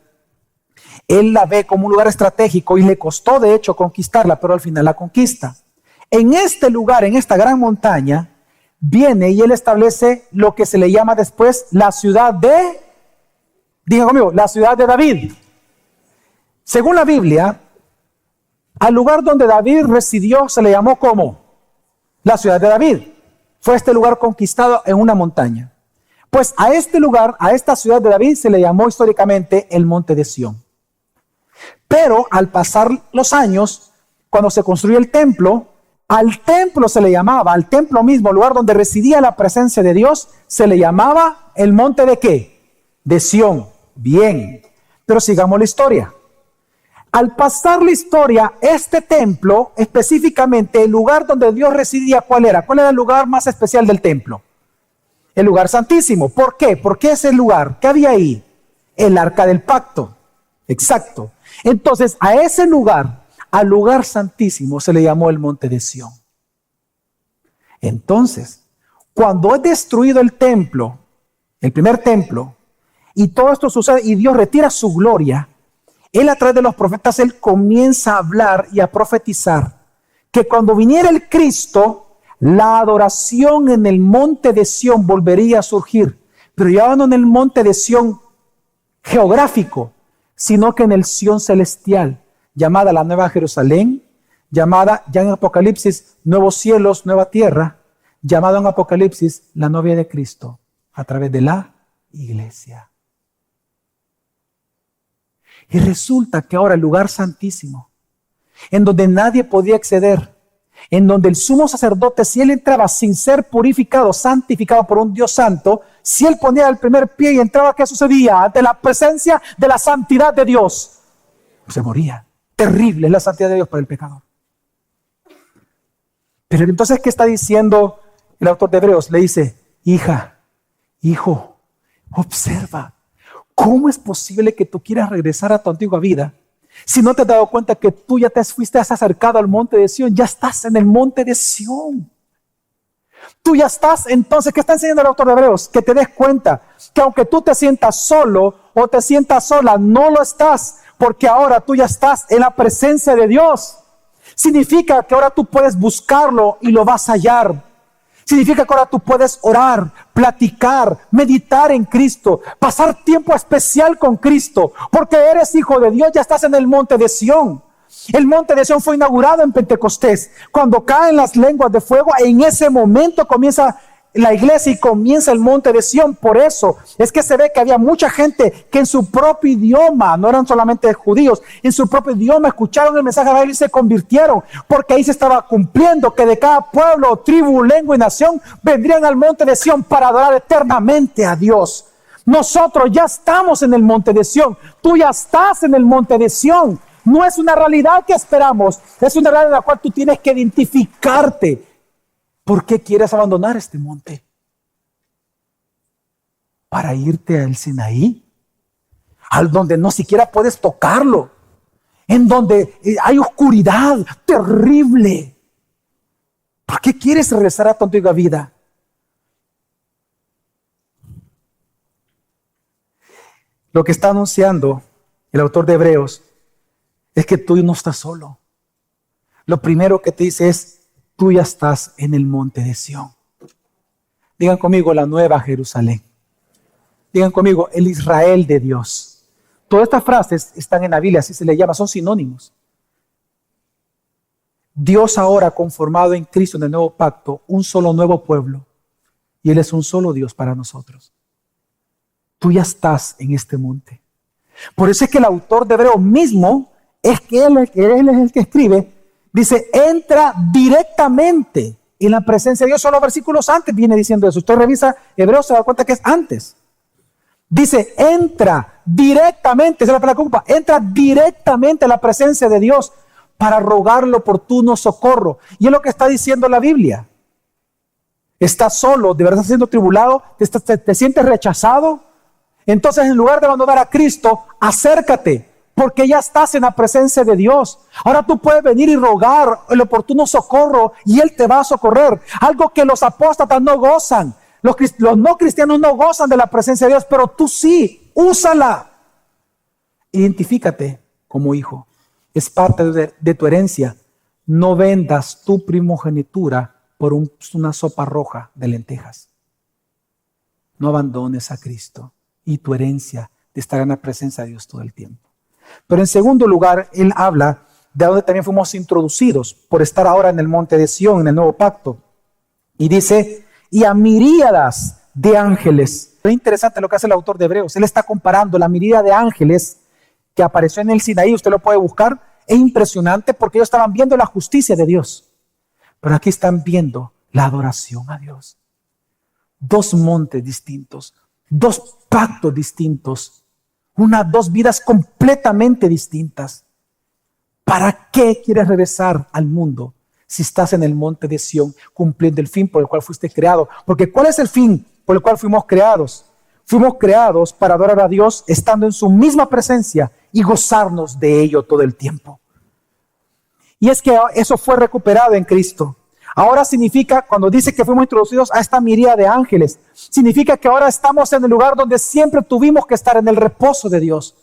él la ve como un lugar estratégico y le costó de hecho conquistarla, pero al final la conquista. En este lugar, en esta gran montaña, viene y él establece lo que se le llama después la ciudad de, digan conmigo, la ciudad de David. Según la Biblia, al lugar donde David residió se le llamó como la ciudad de David. Fue este lugar conquistado en una montaña. Pues a este lugar, a esta ciudad de David, se le llamó históricamente el monte de Sión. Pero al pasar los años, cuando se construyó el templo, al templo se le llamaba, al templo mismo, lugar donde residía la presencia de Dios, se le llamaba el monte de ¿qué? De Sión. Bien, pero sigamos la historia. Al pasar la historia, este templo, específicamente el lugar donde Dios residía, ¿cuál era? ¿Cuál era el lugar más especial del templo? El lugar santísimo. ¿Por qué? ¿Por qué ese lugar? ¿Qué había ahí? El arca del pacto. Exacto. Entonces, a ese lugar, al lugar santísimo, se le llamó el monte de Sión. Entonces, cuando es destruido el templo, el primer templo, y todo esto sucede y Dios retira su gloria, Él a través de los profetas, Él comienza a hablar y a profetizar que cuando viniera el Cristo, la adoración en el monte de Sión volvería a surgir, pero ya no en el monte de Sión geográfico, sino que en el Sión celestial, llamada la Nueva Jerusalén, llamada ya en Apocalipsis nuevos cielos, nueva tierra, llamada en Apocalipsis la novia de Cristo, a través de la iglesia. Y resulta que ahora el lugar santísimo, en donde nadie podía acceder, en donde el sumo sacerdote, si él entraba sin ser purificado, santificado por un Dios santo, si él ponía el primer pie y entraba, ¿qué sucedía? Ante la presencia de la santidad de Dios, se moría. Terrible es la santidad de Dios para el pecador. Pero entonces, ¿qué está diciendo el autor de Hebreos? Le dice: hija, hijo, observa. ¿Cómo es posible que tú quieras regresar a tu antigua vida si no te has dado cuenta que tú ya te fuiste acercado al monte de Sión? Ya estás en el monte de Sión. Tú ya estás, entonces, ¿qué está enseñando el autor de Hebreos? Que te des cuenta que aunque tú te sientas solo o te sientas sola, no lo estás, porque ahora tú ya estás en la presencia de Dios. Significa que ahora tú puedes buscarlo y lo vas a hallar. Significa que ahora tú puedes orar, platicar, meditar en Cristo, pasar tiempo especial con Cristo, porque eres hijo de Dios, ya estás en el monte de Sión. El monte de Sión fue inaugurado en Pentecostés, cuando caen las lenguas de fuego, en ese momento comienza la iglesia y comienza el monte de Sión. Por eso es que se ve que había mucha gente que en su propio idioma, no eran solamente judíos, en su propio idioma escucharon el mensaje de Dios y se convirtieron, porque ahí se estaba cumpliendo que de cada pueblo, tribu, lengua y nación vendrían al monte de Sión para adorar eternamente a Dios. Nosotros ya estamos en el monte de Sión. Tú ya estás en el monte de Sión. No es una realidad que esperamos, es una realidad en la cual tú tienes que identificarte. ¿Por qué quieres abandonar este monte? ¿Para irte al Sinaí? Al donde no siquiera puedes tocarlo. En donde hay oscuridad terrible. ¿Por qué quieres regresar a tu antigua vida? Lo que está anunciando el autor de Hebreos es que tú no estás solo. Lo primero que te dice es: tú ya estás en el monte de Sión. Digan conmigo: la nueva Jerusalén. Digan conmigo: el Israel de Dios. Todas estas frases están en la Biblia, así se le llama, son sinónimos. Dios ahora conformado en Cristo en el nuevo pacto, un solo nuevo pueblo. Y Él es un solo Dios para nosotros. Tú ya estás en este monte. Por eso es que el autor de Hebreos mismo, es que él es el que escribe, dice: entra directamente en la presencia de Dios. Solo versículos antes viene diciendo eso. Usted revisa Hebreos, se da cuenta que es antes. Dice, entra directamente, esa es la palabra que ocupa, entra directamente a la presencia de Dios para rogarle oportuno socorro. Y es lo que está diciendo la Biblia. Estás solo, de verdad estás siendo tribulado, te sientes rechazado. Entonces, en lugar de abandonar a Cristo, acércate, porque ya estás en la presencia de Dios. Ahora tú puedes venir y rogar el oportuno socorro y Él te va a socorrer. Algo que los apóstatas no gozan. Los no cristianos no gozan de la presencia de Dios, pero tú sí, úsala. Identifícate como hijo. Es parte de tu herencia. No vendas tu primogenitura por una sopa roja de lentejas. No abandones a Cristo y tu herencia de estar en la presencia de Dios todo el tiempo. Pero en segundo lugar, él habla de donde también fuimos introducidos por estar ahora en el monte de Sión, en el nuevo pacto. Y dice, y a miríadas de ángeles. Es interesante lo que hace el autor de Hebreos. Él está comparando la miríada de ángeles que apareció en el Sinaí. Usted lo puede buscar. Es impresionante porque ellos estaban viendo la justicia de Dios. Pero aquí están viendo la adoración a Dios. Dos montes distintos, dos pactos distintos, dos vidas completamente distintas. ¿Para qué quieres regresar al mundo si estás en el monte de Sión cumpliendo el fin por el cual fuiste creado? Porque ¿cuál es el fin por el cual fuimos creados? Fuimos creados para adorar a Dios estando en su misma presencia y gozarnos de ello todo el tiempo. Y es que eso fue recuperado en Cristo. Ahora significa, cuando dice que fuimos introducidos a esta miríada de ángeles, significa que ahora estamos en el lugar donde siempre tuvimos que estar, en el reposo de Dios.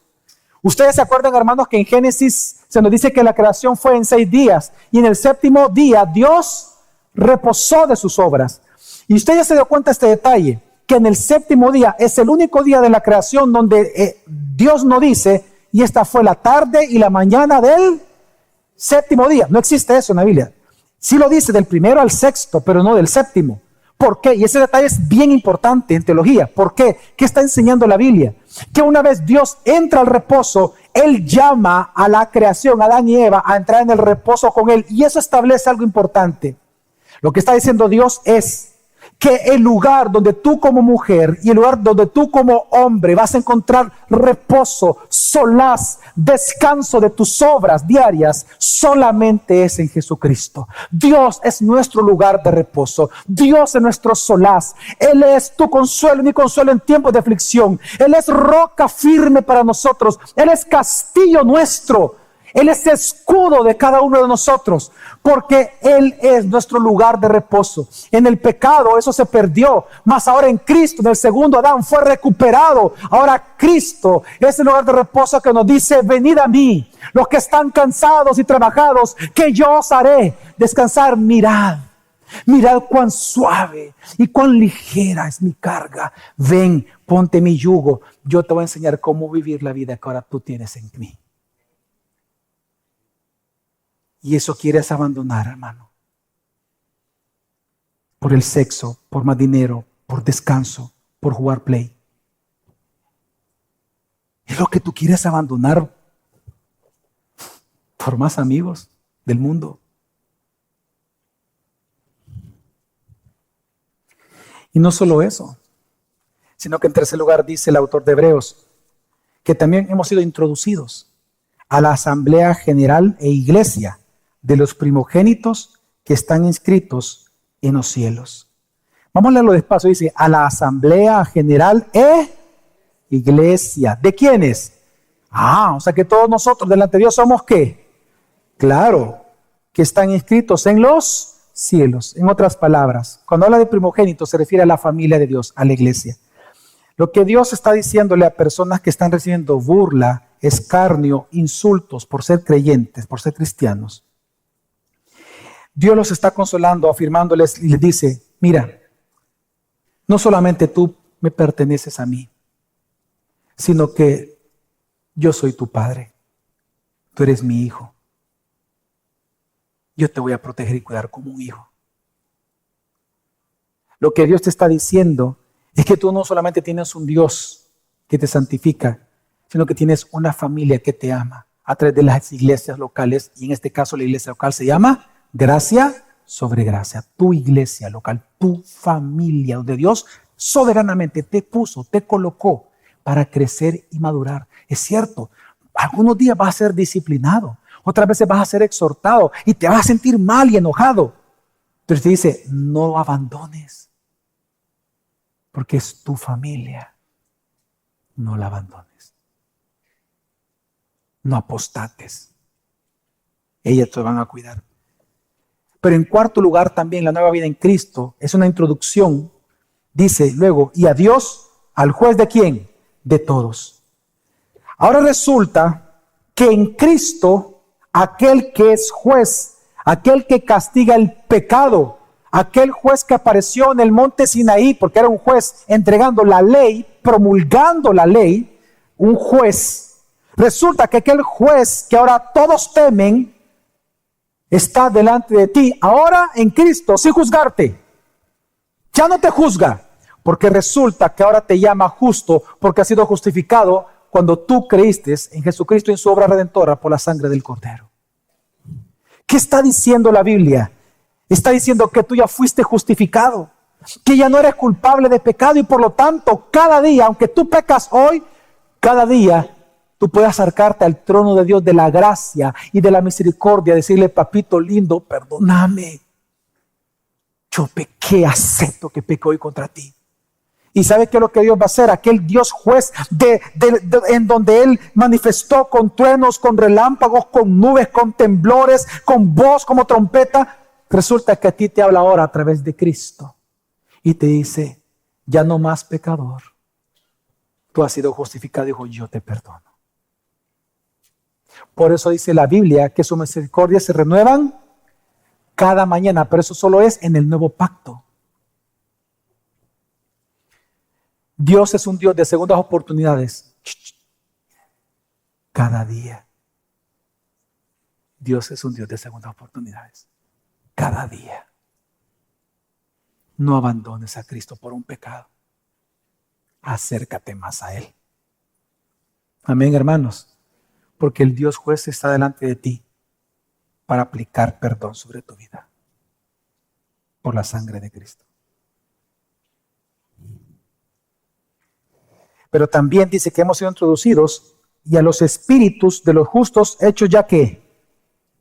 Ustedes se acuerdan, hermanos, que en Génesis se nos dice que la creación fue en 6 días y en el 7º día Dios reposó de sus obras. Y usted ya se dio cuenta de este detalle, que en el 7º día es el único día de la creación donde Dios no dice, y esta fue la tarde y la mañana del 7º día. No existe eso en la Biblia. Sí lo dice del 1 al 6, pero no del 7. ¿Por qué? Y ese detalle es bien importante en teología. ¿Por qué? ¿Qué está enseñando la Biblia? Que una vez Dios entra al reposo, Él llama a la creación, a Adán y Eva, a entrar en el reposo con Él. Y eso establece algo importante. Lo que está diciendo Dios es que el lugar donde tú como mujer y el lugar donde tú como hombre vas a encontrar reposo, solaz, descanso de tus obras diarias, solamente es en Jesucristo. Dios es nuestro lugar de reposo. Dios es nuestro solaz. Él es tu consuelo, mi consuelo en tiempos de aflicción. Él es roca firme para nosotros. Él es castillo nuestro. Él es escudo de cada uno de nosotros, porque Él es nuestro lugar de reposo. En el pecado eso se perdió, mas ahora en Cristo, en el segundo Adán, fue recuperado. Ahora Cristo es el lugar de reposo que nos dice, venid a mí, los que están cansados y trabajados, que yo os haré descansar. Mirad cuán suave y cuán ligera es mi carga. Ven, ponte mi yugo. Yo te voy a enseñar cómo vivir la vida que ahora tú tienes en mí. Y eso quieres abandonar, hermano. Por el sexo, por más dinero, por descanso, por jugar play. Es lo que tú quieres abandonar por más amigos del mundo. Y no solo eso, sino que en tercer lugar dice el autor de Hebreos que también hemos sido introducidos a la asamblea general e iglesia de los primogénitos que están inscritos en los cielos. Vamos a leerlo despacio. Dice, a la asamblea general e iglesia. ¿De quiénes? O sea que todos nosotros delante de Dios somos ¿qué? Claro, que están inscritos en los cielos. En otras palabras, cuando habla de primogénitos se refiere a la familia de Dios, a la iglesia. Lo que Dios está diciéndole a personas que están recibiendo burla, escarnio, insultos por ser creyentes, por ser cristianos, Dios los está consolando, afirmándoles y les dice, mira, no solamente tú me perteneces a mí, sino que yo soy tu padre. Tú eres mi hijo. Yo te voy a proteger y cuidar como un hijo. Lo que Dios te está diciendo es que tú no solamente tienes un Dios que te santifica, sino que tienes una familia que te ama a través de las iglesias locales, y en este caso la iglesia local se llama Gracia sobre gracia. Tu iglesia local, tu familia, donde Dios soberanamente te puso, te colocó para crecer y madurar. Es cierto, algunos días vas a ser disciplinado, otras veces vas a ser exhortado y te vas a sentir mal y enojado. Pero te dice, no lo abandones, porque es tu familia. No la abandones. No apostates. Ellas te van a cuidar. Pero en cuarto lugar también la nueva vida en Cristo es una introducción. Dice luego, y a Dios, al juez de quién, de todos. Ahora resulta que en Cristo, aquel que es juez, aquel que castiga el pecado, aquel juez que apareció en el monte Sinaí, porque era un juez entregando la ley, promulgando la ley, un juez. Resulta que aquel juez que ahora todos temen, está delante de ti, ahora en Cristo, sin juzgarte. Ya no te juzga, porque resulta que ahora te llama justo, porque has sido justificado cuando tú creíste en Jesucristo y en su obra redentora por la sangre del Cordero. ¿Qué está diciendo la Biblia? Está diciendo que tú ya fuiste justificado, que ya no eres culpable de pecado y por lo tanto cada día, aunque tú pecas hoy, cada día tú puedes acercarte al trono de Dios de la gracia y de la misericordia, decirle, papito lindo, perdóname. Yo pequé, acepto que pequé hoy contra ti. ¿Y sabe qué es lo que Dios va a hacer? Aquel Dios juez en donde Él manifestó con truenos, con relámpagos, con nubes, con temblores, con voz como trompeta. Resulta que a ti te habla ahora a través de Cristo y te dice, ya no más pecador. Tú has sido justificado, dijo, yo te perdono. Por eso dice la Biblia que sus misericordias se renuevan cada mañana, pero eso solo es en el nuevo pacto. Dios es un Dios de segundas oportunidades. Cada día. Dios es un Dios de segundas oportunidades. Cada día. No abandones a Cristo por un pecado. Acércate más a Él. Amén, hermanos. Porque el Dios juez está delante de ti para aplicar perdón sobre tu vida. Por la sangre de Cristo. Pero también dice que hemos sido introducidos y a los espíritus de los justos hechos ya que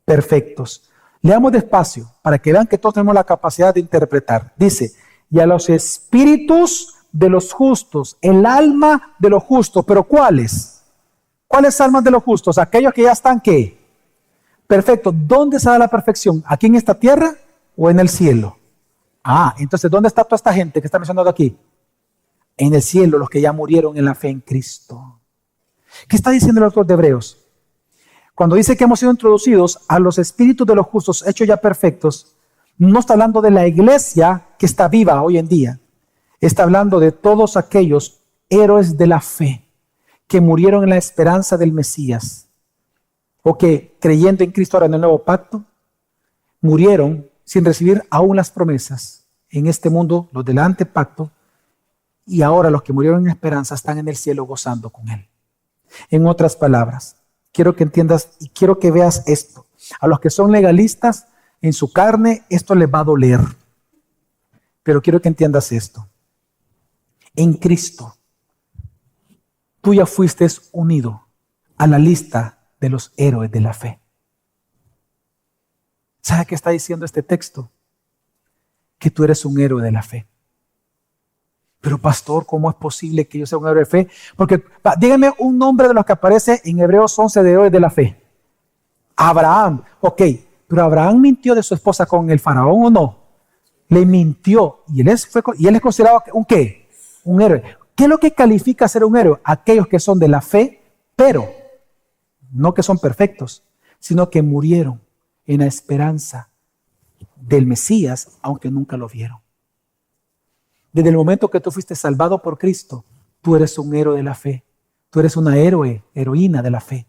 perfectos. Leamos despacio para que vean que todos tenemos la capacidad de interpretar. Dice, y a los espíritus de los justos, el alma de los justos. ¿Pero cuáles? ¿Cuáles almas de los justos? Aquellos que ya están ¿qué? Perfecto. ¿Dónde se da la perfección? ¿Aquí en esta tierra o en el cielo? Entonces, ¿dónde está toda esta gente que está mencionando aquí? En el cielo, los que ya murieron en la fe en Cristo. ¿Qué está diciendo el autor de Hebreos? Cuando dice que hemos sido introducidos a los espíritus de los justos hechos ya perfectos, no está hablando de la iglesia que está viva hoy en día. Está hablando de todos aquellos héroes de la fe que murieron en la esperanza del Mesías o que creyendo en Cristo ahora en el nuevo pacto, murieron sin recibir aún las promesas en este mundo, los del antepacto, y ahora los que murieron en esperanza están en el cielo gozando con Él. En otras palabras, quiero que entiendas y quiero que veas esto. A los que son legalistas, en su carne, esto les va a doler. Pero quiero que entiendas esto. En Cristo, tú ya fuiste unido a la lista de los héroes de la fe. ¿Sabe qué está diciendo este texto? Que tú eres un héroe de la fe. Pero pastor, ¿cómo es posible que yo sea un héroe de fe? Porque dígame un nombre de los que aparece en Hebreos 11 de héroes de la fe. Abraham, ok, pero Abraham mintió de su esposa con el faraón o no. Le mintió y él es considerado un ¿qué? Un héroe. ¿Qué es lo que califica a ser un héroe? Aquellos que son de la fe, pero no que son perfectos, sino que murieron en la esperanza del Mesías, aunque nunca lo vieron. Desde el momento que tú fuiste salvado por Cristo, tú eres un héroe de la fe. Tú eres una heroína de la fe.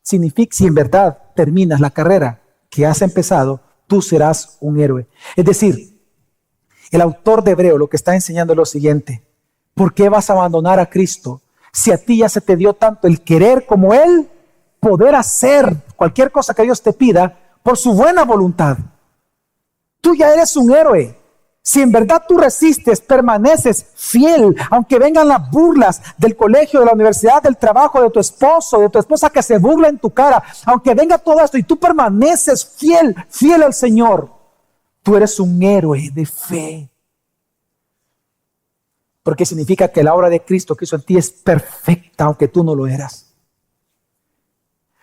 Significa, si en verdad terminas la carrera que has empezado, tú serás un héroe. Es decir, el autor de Hebreo lo que está enseñando es lo siguiente. ¿Por qué vas a abandonar a Cristo si a ti ya se te dio tanto el querer como Él poder hacer cualquier cosa que Dios te pida por su buena voluntad? Tú ya eres un héroe. Si en verdad tú resistes, permaneces fiel, aunque vengan las burlas del colegio, de la universidad, del trabajo, de tu esposo, de tu esposa que se burla en tu cara, aunque venga todo esto y tú permaneces fiel, fiel al Señor, tú eres un héroe de fe. Porque significa que la obra de Cristo que hizo en ti es perfecta, aunque tú no lo eras.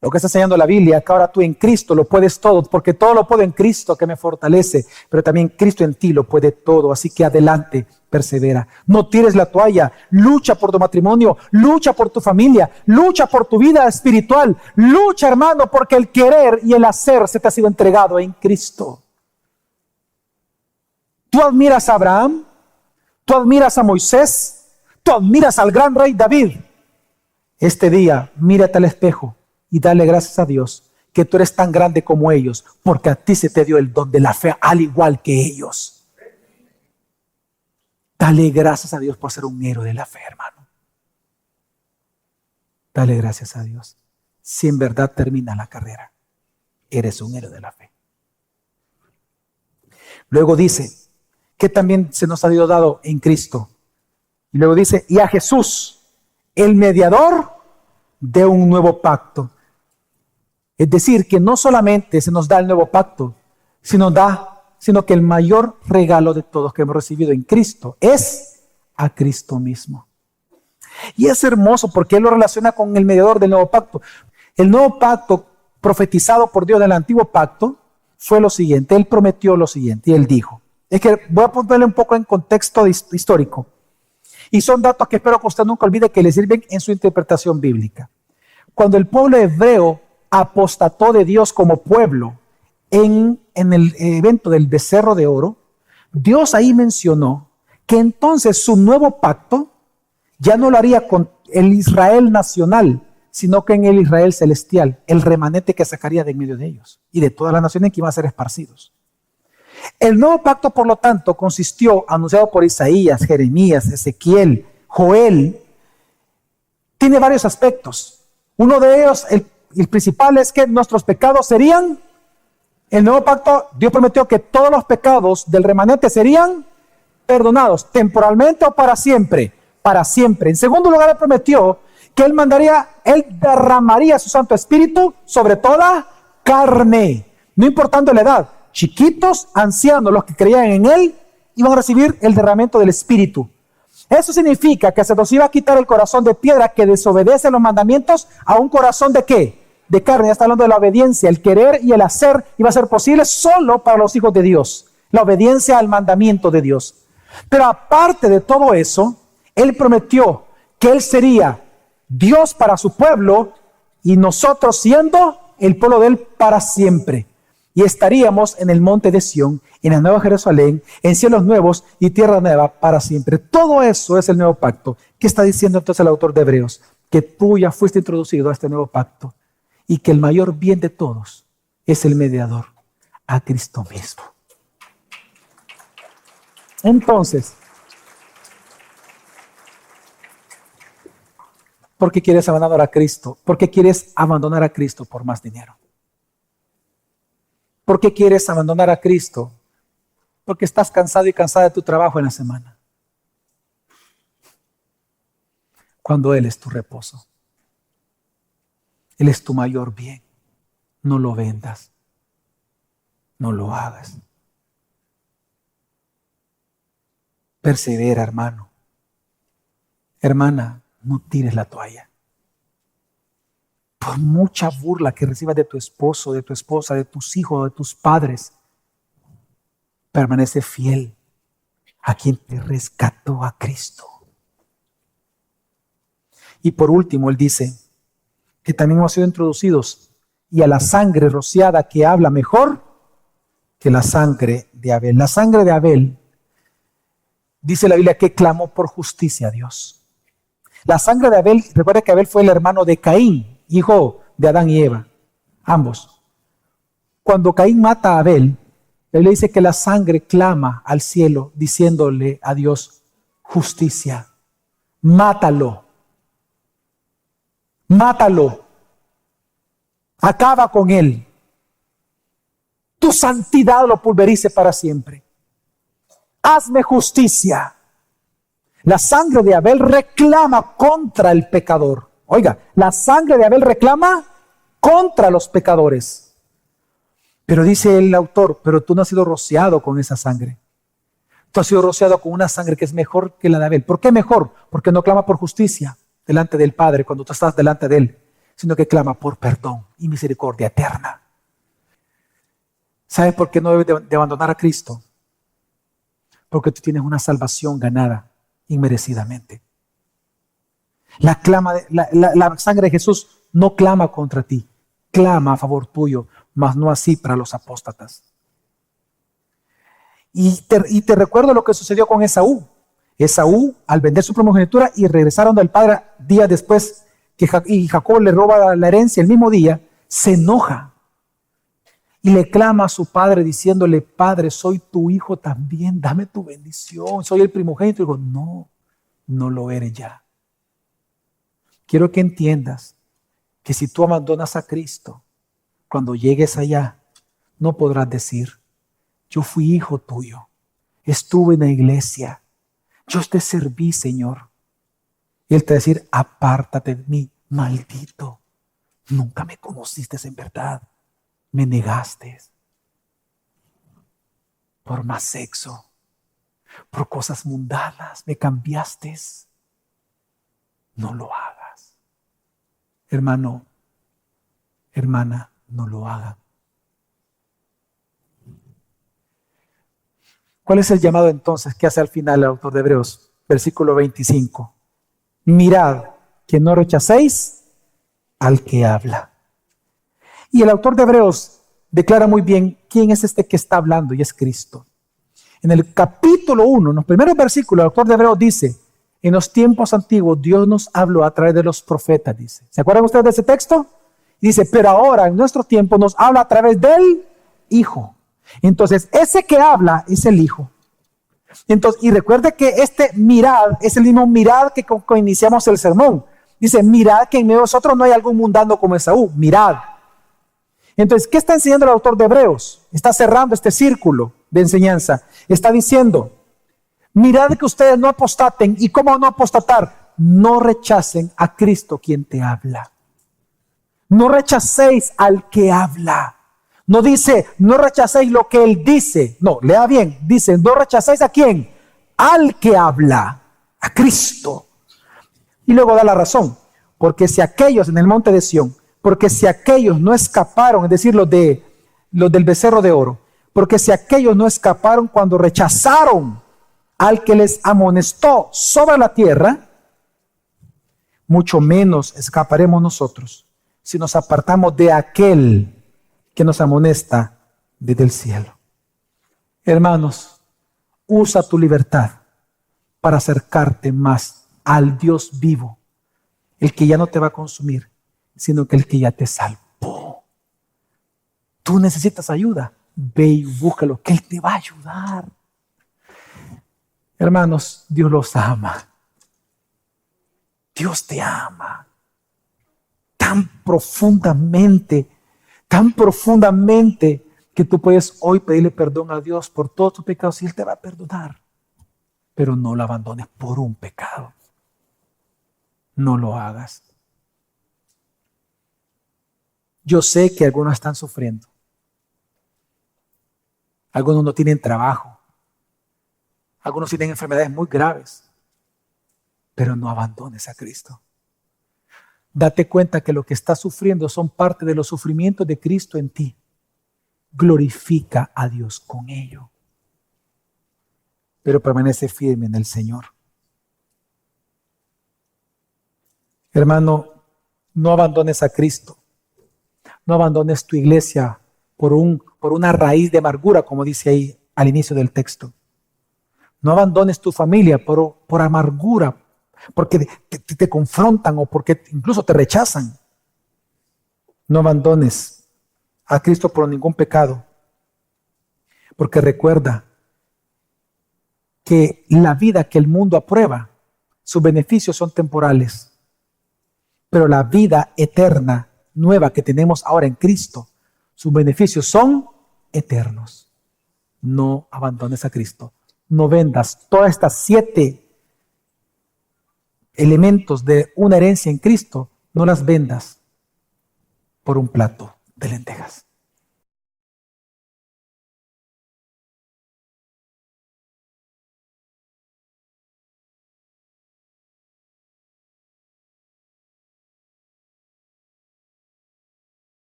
Lo que está enseñando la Biblia, que ahora tú en Cristo lo puedes todo, porque todo lo puedo en Cristo que me fortalece, pero también Cristo en ti lo puede todo, así que adelante, persevera. No tires la toalla, lucha por tu matrimonio, lucha por tu familia, lucha por tu vida espiritual, lucha, hermano, porque el querer y el hacer se te ha sido entregado en Cristo. Tú admiras a Abraham, tú admiras a Moisés, tú admiras al gran rey David. Este día, mírate al espejo y dale gracias a Dios que tú eres tan grande como ellos, porque a ti se te dio el don de la fe al igual que ellos. Dale gracias a Dios por ser un héroe de la fe, hermano. Dale gracias a Dios. Si en verdad termina la carrera, eres un héroe de la fe. Luego dice que también se nos ha sido dado en Cristo. Y luego dice, y a Jesús, el mediador de un nuevo pacto. Es decir, que no solamente se nos da el nuevo pacto, sino que el mayor regalo de todos que hemos recibido en Cristo es a Cristo mismo. Y es hermoso porque Él lo relaciona con el mediador del nuevo pacto. El nuevo pacto profetizado por Dios del antiguo pacto fue lo siguiente. Él prometió lo siguiente y Él dijo. Es que voy a ponerle un poco en contexto histórico. Y son datos que espero que usted nunca olvide que le sirven en su interpretación bíblica. Cuando el pueblo hebreo apostató de Dios como pueblo en el evento del becerro de oro, Dios ahí mencionó que entonces su nuevo pacto ya no lo haría con el Israel nacional, sino que en el Israel celestial, el remanente que sacaría de en medio de ellos y de todas las naciones que iban a ser esparcidos. El nuevo pacto, por lo tanto, consistió, anunciado por Isaías, Jeremías, Ezequiel, Joel, tiene varios aspectos. Uno de ellos, el principal, es que nuestros pecados serían, el nuevo pacto, Dios prometió que todos los pecados del remanente serían perdonados, temporalmente o para siempre, para siempre. En segundo lugar, Él prometió que Él derramaría su Santo Espíritu sobre toda carne, no importando la edad. Chiquitos, ancianos, los que creían en Él, iban a recibir el derramamiento del Espíritu. Eso significa que se nos iba a quitar el corazón de piedra que desobedece los mandamientos a un corazón de ¿qué? De carne. Ya está hablando de la obediencia. El querer y el hacer iba a ser posible solo para los hijos de Dios. La obediencia al mandamiento de Dios. Pero aparte de todo eso, Él prometió que Él sería Dios para su pueblo y nosotros siendo el pueblo de Él para siempre. Y estaríamos en el monte de Sión, en la nueva Jerusalén, en cielos nuevos y tierra nueva para siempre. Todo eso es el nuevo pacto. ¿Qué está diciendo entonces el autor de Hebreos? Que tú ya fuiste introducido a este nuevo pacto y que el mayor bien de todos es el mediador, a Cristo mismo. Entonces, ¿por qué quieres abandonar a Cristo? ¿Por qué quieres abandonar a Cristo por más dinero? ¿Por qué quieres abandonar a Cristo? Porque estás cansado y cansada de tu trabajo en la semana. Cuando Él es tu reposo. Él es tu mayor bien. No lo vendas. No lo hagas. Persevera, hermano. Hermana, no tires la toalla. Por mucha burla que recibas de tu esposo, de tu esposa, de tus hijos, de tus padres, permanece fiel a quien te rescató, a Cristo. Y por último, Él dice que también hemos sido introducidos y a la sangre rociada que habla mejor que la sangre de Abel. La sangre de Abel, dice la Biblia, que clamó por justicia a Dios. La sangre de Abel, recuerda que Abel fue el hermano de Caín, hijo de Adán y Eva, ambos. Cuando Caín mata a Abel, la Biblia dice que la sangre clama al cielo diciéndole a Dios, justicia, mátalo, mátalo, acaba con él. tu santidad lo pulverice para siempre. Hazme justicia. La sangre de Abel reclama contra el pecador. Oiga, la sangre de Abel reclama contra los pecadores. Pero dice el autor, pero tú no has sido rociado con esa sangre. Tú has sido rociado con una sangre que es mejor que la de Abel. ¿Por qué mejor? Porque no clama por justicia delante del Padre cuando tú estás delante de Él, sino que clama por perdón y misericordia eterna. ¿Sabes por qué no debes de abandonar a Cristo? Porque tú tienes una salvación ganada inmerecidamente. La sangre de Jesús no clama contra ti, clama a favor tuyo, mas no así para los apóstatas. Y te recuerdo lo que sucedió con Esaú. Esaú, al vender su primogenitura y regresaron del padre días después, y Jacob le roba la herencia el mismo día, se enoja y le clama a su padre diciéndole: Padre, soy tu hijo también, dame tu bendición, soy el primogénito. Y digo, no lo eres ya. Quiero que entiendas que si tú abandonas a Cristo, cuando llegues allá, no podrás decir: yo fui hijo tuyo, estuve en la iglesia, yo te serví, Señor. Y Él te va a decir: apártate de mí, maldito. Nunca me conociste en verdad. Me negaste por más sexo, por cosas mundanas, me cambiaste. No lo hagas. Hermano, hermana, no lo hagan. ¿Cuál es el llamado entonces que hace al final el autor de Hebreos? Versículo 25. Mirad que no rechacéis al que habla. Y el autor de Hebreos declara muy bien quién es este que está hablando, y es Cristo. En el capítulo 1, en los primeros versículos, el autor de Hebreos dice: en los tiempos antiguos Dios nos habló a través de los profetas, dice. ¿Se acuerdan ustedes de ese texto? Dice: pero ahora en nuestro tiempo nos habla a través del Hijo. Entonces, ese que habla es el Hijo. Entonces, y recuerde que este mirad es el mismo mirad que con iniciamos el sermón. Dice: mirad que en medio de nosotros no hay algún mundano como Esaú. Mirad. Entonces, ¿qué está enseñando el autor de Hebreos? Está cerrando este círculo de enseñanza. Está diciendo: mirad que ustedes no apostaten. ¿Y cómo no apostatar? No rechacen a Cristo quien te habla. No rechacéis al que habla. No dice: no rechacéis lo que Él dice. No, lea bien. Dice: no rechacéis ¿a quién? Al que habla, a Cristo. Y luego da la razón. Porque si aquellos en el monte de Sión, porque si aquellos no escaparon, es decir, los del becerro de oro, porque si aquellos no escaparon cuando rechazaron al que les amonestó sobre la tierra, mucho menos escaparemos nosotros si nos apartamos de aquel que nos amonesta desde el cielo. Hermanos, usa tu libertad para acercarte más al Dios vivo, el que ya no te va a consumir, sino que el que ya te salvó. Tú necesitas ayuda, ve y búscalo, que Él te va a ayudar. Hermanos, Dios los ama. Dios te ama tan profundamente que tú puedes hoy pedirle perdón a Dios por todos tus pecados y Él te va a perdonar. Pero no lo abandones por un pecado. No lo hagas. Yo sé que algunos están sufriendo. Algunos no tienen trabajo. Algunos tienen enfermedades muy graves. Pero no abandones a Cristo. Date cuenta que lo que estás sufriendo son parte de los sufrimientos de Cristo en ti. Glorifica a Dios con ello. Pero permanece firme en el Señor. Hermano, no abandones a Cristo. No abandones tu iglesia por una raíz de amargura, como dice ahí al inicio del texto. No abandones tu familia por amargura, porque te confrontan o porque incluso te rechazan. No abandones a Cristo por ningún pecado, porque recuerda que la vida que el mundo aprueba, sus beneficios son temporales, pero la vida eterna, nueva que tenemos ahora en Cristo, sus beneficios son eternos. No abandones a Cristo. No vendas todas estas 7 elementos de una herencia en Cristo, no las vendas por un plato de lentejas.